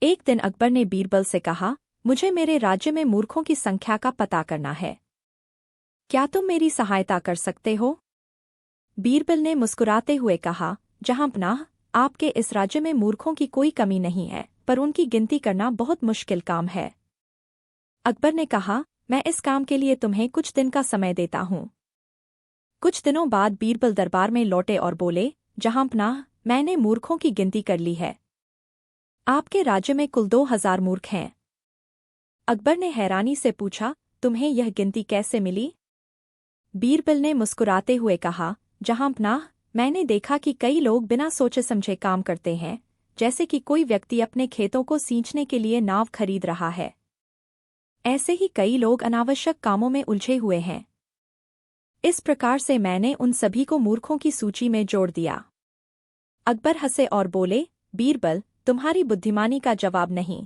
एक दिन अकबर ने बीरबल से कहा, मुझे मेरे राज्य में मूर्खों की संख्या का पता करना है। क्या तुम मेरी सहायता कर सकते हो? बीरबल ने मुस्कुराते हुए कहा, जहां पनाह, आपके इस राज्य में मूर्खों की कोई कमी नहीं है, पर उनकी गिनती करना बहुत मुश्किल काम है। अकबर ने कहा, मैं इस काम के लिए तुम्हें कुछ दिन का समय देता हूँ। कुछ दिनों बाद बीरबल दरबार में लौटे और बोले, जहां पनाह, मैंने मूर्खों की गिनती कर ली है। आपके राज्य में कुल 2000 मूर्ख हैं। अकबर ने हैरानी से पूछा, तुम्हें यह गिनती कैसे मिली? बीरबल ने मुस्कुराते हुए कहा, जहां पनाह, मैंने देखा कि कई लोग बिना सोचे समझे काम करते हैं, जैसे कि कोई व्यक्ति अपने खेतों को सींचने के लिए नाव खरीद रहा है। ऐसे ही कई लोग अनावश्यक कामों में उलझे हुए हैं। इस प्रकार से मैंने उन सभी को मूर्खों की सूची में जोड़ दिया। अकबर हंसे और बोले, बीरबल, तुम्हारी बुद्धिमानी का जवाब नहीं।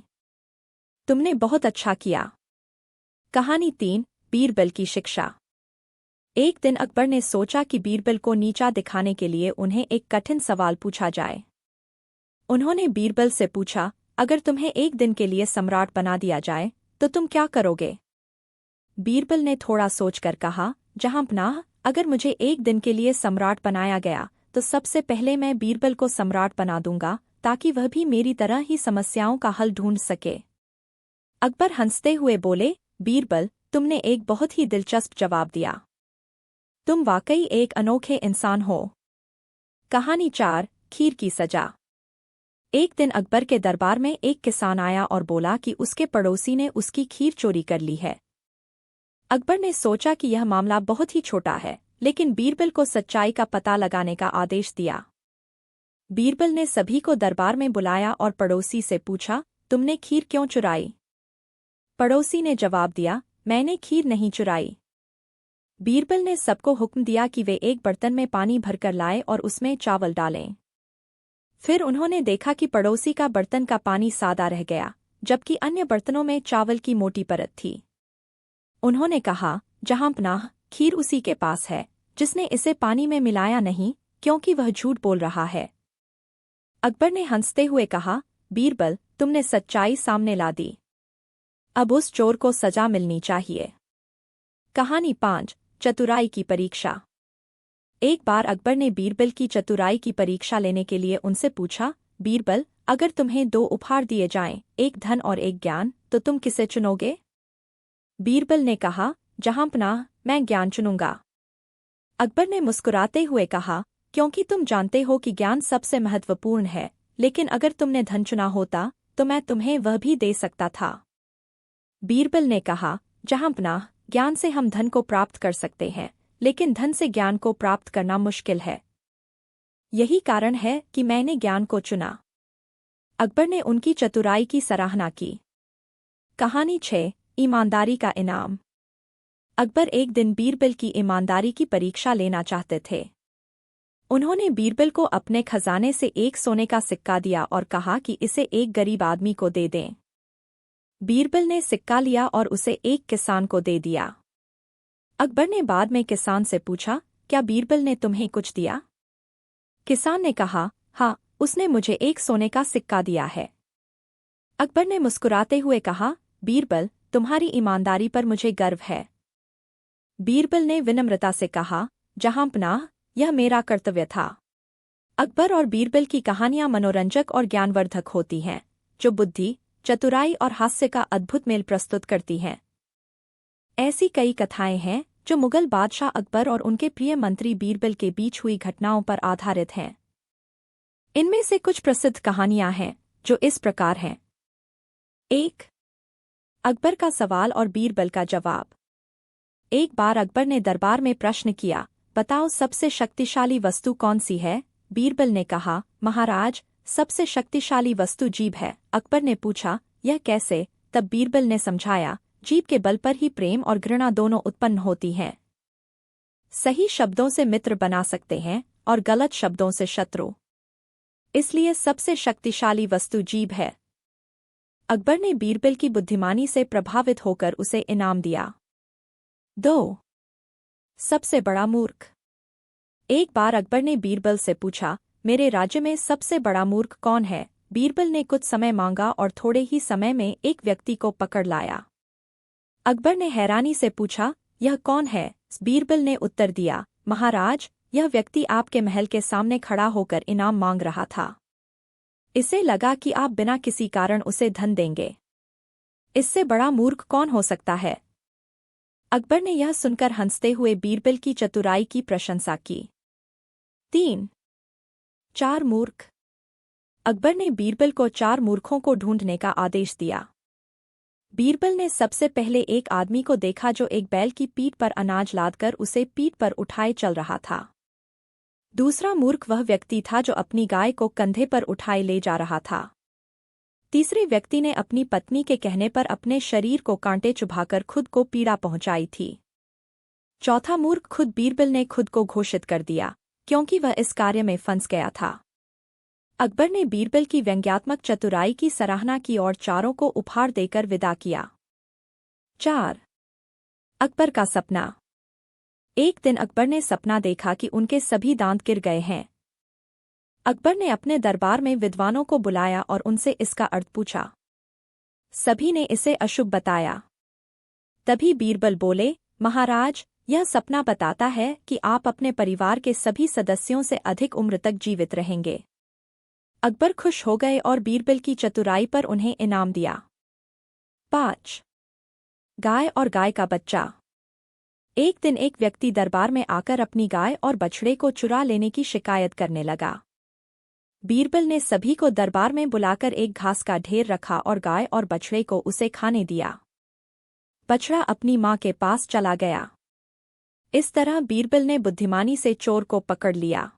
तुमने बहुत अच्छा किया। कहानी 3, बीरबल की शिक्षा। एक दिन अकबर ने सोचा कि बीरबल को नीचा दिखाने के लिए उन्हें एक कठिन सवाल पूछा जाए। उन्होंने बीरबल से पूछा, अगर तुम्हें एक दिन के लिए सम्राट बना दिया जाए तो तुम क्या करोगे? बीरबल ने थोड़ा सोचकर कहा, जहां पनाह, अगर मुझे एक दिन के लिए सम्राट बनाया गया तो सबसे पहले मैं बीरबल को सम्राट बना दूंगा, ताकि वह भी मेरी तरह ही समस्याओं का हल ढूंढ सके। अकबर हंसते हुए बोले, बीरबल, तुमने एक बहुत ही दिलचस्प जवाब दिया। तुम वाकई एक अनोखे इंसान हो। कहानी 4, खीर की सजा। एक दिन अकबर के दरबार में एक किसान आया और बोला कि उसके पड़ोसी ने उसकी खीर चोरी कर ली है। अकबर ने सोचा कि यह मामला बहुत ही छोटा है, लेकिन बीरबल को सच्चाई का पता लगाने का आदेश दिया। बीरबल ने सभी को दरबार में बुलाया और पड़ोसी से पूछा, तुमने खीर क्यों चुराई? पड़ोसी ने जवाब दिया, मैंने खीर नहीं चुराई। बीरबल ने सबको हुक्म दिया कि वे एक बर्तन में पानी भरकर लाए और उसमें चावल डालें। फिर उन्होंने देखा कि पड़ोसी का बर्तन का पानी सादा रह गया, जबकि अन्य बर्तनों में चावल की मोटी परत थी। उन्होंने कहा, जहाँपनाह, खीर उसी के पास है जिसने इसे पानी में मिलाया नहीं, क्योंकि वह झूठ बोल रहा है। अकबर ने हंसते हुए कहा, बीरबल, तुमने सच्चाई सामने ला दी। अब उस चोर को सजा मिलनी चाहिए। कहानी 5, चतुराई की परीक्षा। एक बार अकबर ने बीरबल की चतुराई की परीक्षा लेने के लिए उनसे पूछा, बीरबल, अगर तुम्हें 2 उपहार दिए जाएं, एक धन और एक ज्ञान, तो तुम किसे चुनोगे? बीरबल ने कहा, जहाँपनाह, मैं ज्ञान चुनूंगा। अकबर ने मुस्कुराते हुए कहा, क्योंकि तुम जानते हो कि ज्ञान सबसे महत्वपूर्ण है, लेकिन अगर तुमने धन चुना होता तो मैं तुम्हें वह भी दे सकता था। बीरबल ने कहा, जहाँपनाह, ज्ञान से हम धन को प्राप्त कर सकते हैं, लेकिन धन से ज्ञान को प्राप्त करना मुश्किल है। यही कारण है कि मैंने ज्ञान को चुना। अकबर ने उनकी चतुराई की सराहना की। कहानी 6, ईमानदारी का इनाम। अकबर एक दिन बीरबल की ईमानदारी की परीक्षा लेना चाहते थे। उन्होंने बीरबल को अपने खजाने से एक सोने का सिक्का दिया और कहा कि इसे एक गरीब आदमी को दे दें। बीरबल ने सिक्का लिया और उसे एक किसान को दे दिया। अकबर ने बाद में किसान से पूछा, क्या बीरबल ने तुम्हें कुछ दिया? किसान ने कहा, हाँ, उसने मुझे एक सोने का सिक्का दिया है। अकबर ने मुस्कुराते हुए कहा, बीरबल, तुम्हारी ईमानदारी पर मुझे गर्व है। बीरबल ने विनम्रता से कहा, जहाँपनाह, यह मेरा कर्तव्य था। अकबर और बीरबल की कहानियां मनोरंजक और ज्ञानवर्धक होती हैं, जो बुद्धि, चतुराई और हास्य का अद्भुत मेल प्रस्तुत करती हैं। ऐसी कई कथाएं हैं जो मुगल बादशाह अकबर और उनके प्रिय मंत्री बीरबल के बीच हुई घटनाओं पर आधारित हैं। इनमें से कुछ प्रसिद्ध कहानियां हैं जो इस प्रकार हैं। 1. अकबर का सवाल और बीरबल का जवाब। एक बार अकबर ने दरबार में प्रश्न किया, बताओ सबसे शक्तिशाली वस्तु कौन सी है? बीरबल ने कहा, महाराज, सबसे शक्तिशाली वस्तु जीभ है। अकबर ने पूछा, यह कैसे? तब बीरबल ने समझाया, जीभ के बल पर ही प्रेम और घृणा दोनों उत्पन्न होती हैं। सही शब्दों से मित्र बना सकते हैं और गलत शब्दों से शत्रु। इसलिए सबसे शक्तिशाली वस्तु जीभ है। अकबर ने बीरबल की बुद्धिमानी से प्रभावित होकर उसे इनाम दिया। 2. सबसे बड़ा मूर्ख। एक बार अकबर ने बीरबल से पूछा, मेरे राज्य में सबसे बड़ा मूर्ख कौन है? बीरबल ने कुछ समय मांगा और थोड़े ही समय में एक व्यक्ति को पकड़ लाया। अकबर ने हैरानी से पूछा, यह कौन है? बीरबल ने उत्तर दिया, महाराज, यह व्यक्ति आपके महल के सामने खड़ा होकर इनाम मांग रहा था। इसे लगा कि आप बिना किसी कारण उसे धन देंगे। इससे बड़ा मूर्ख कौन हो सकता है? अकबर ने यह सुनकर हंसते हुए बीरबल की चतुराई की प्रशंसा की। 3. 4 मूर्ख। अकबर ने बीरबल को 4 मूर्खों को ढूंढने का आदेश दिया। बीरबल ने सबसे पहले एक आदमी को देखा जो एक बैल की पीठ पर अनाज लादकर उसे पीठ पर उठाए चल रहा था। दूसरा मूर्ख वह व्यक्ति था जो अपनी गाय को कंधे पर उठाए ले जा रहा था। तीसरे व्यक्ति ने अपनी पत्नी के कहने पर अपने शरीर को कांटे चुभाकर खुद को पीड़ा पहुंचाई थी। चौथा मूर्ख खुद बीरबल ने खुद को घोषित कर दिया, क्योंकि वह इस कार्य में फंस गया था। अकबर ने बीरबल की व्यंग्यात्मक चतुराई की सराहना की और चारों को उपहार देकर विदा किया। 4. अकबर का सपना। एक दिन अकबर ने सपना देखा कि उनके सभी दांत गिर गए हैं। अकबर ने अपने दरबार में विद्वानों को बुलाया और उनसे इसका अर्थ पूछा। सभी ने इसे अशुभ बताया। तभी बीरबल बोले, महाराज, यह सपना बताता है कि आप अपने परिवार के सभी सदस्यों से अधिक उम्र तक जीवित रहेंगे। अकबर खुश हो गए और बीरबल की चतुराई पर उन्हें इनाम दिया। 5. गाय और गाय का बच्चा। एक दिन एक व्यक्ति दरबार में आकर अपनी गाय और बछड़े को चुरा लेने की शिकायत करने लगा। बीरबल ने सभी को दरबार में बुलाकर एक घास का ढेर रखा और गाय और बछड़े को उसे खाने दिया। बछड़ा अपनी मां के पास चला गया। इस तरह बीरबल ने बुद्धिमानी से चोर को पकड़ लिया।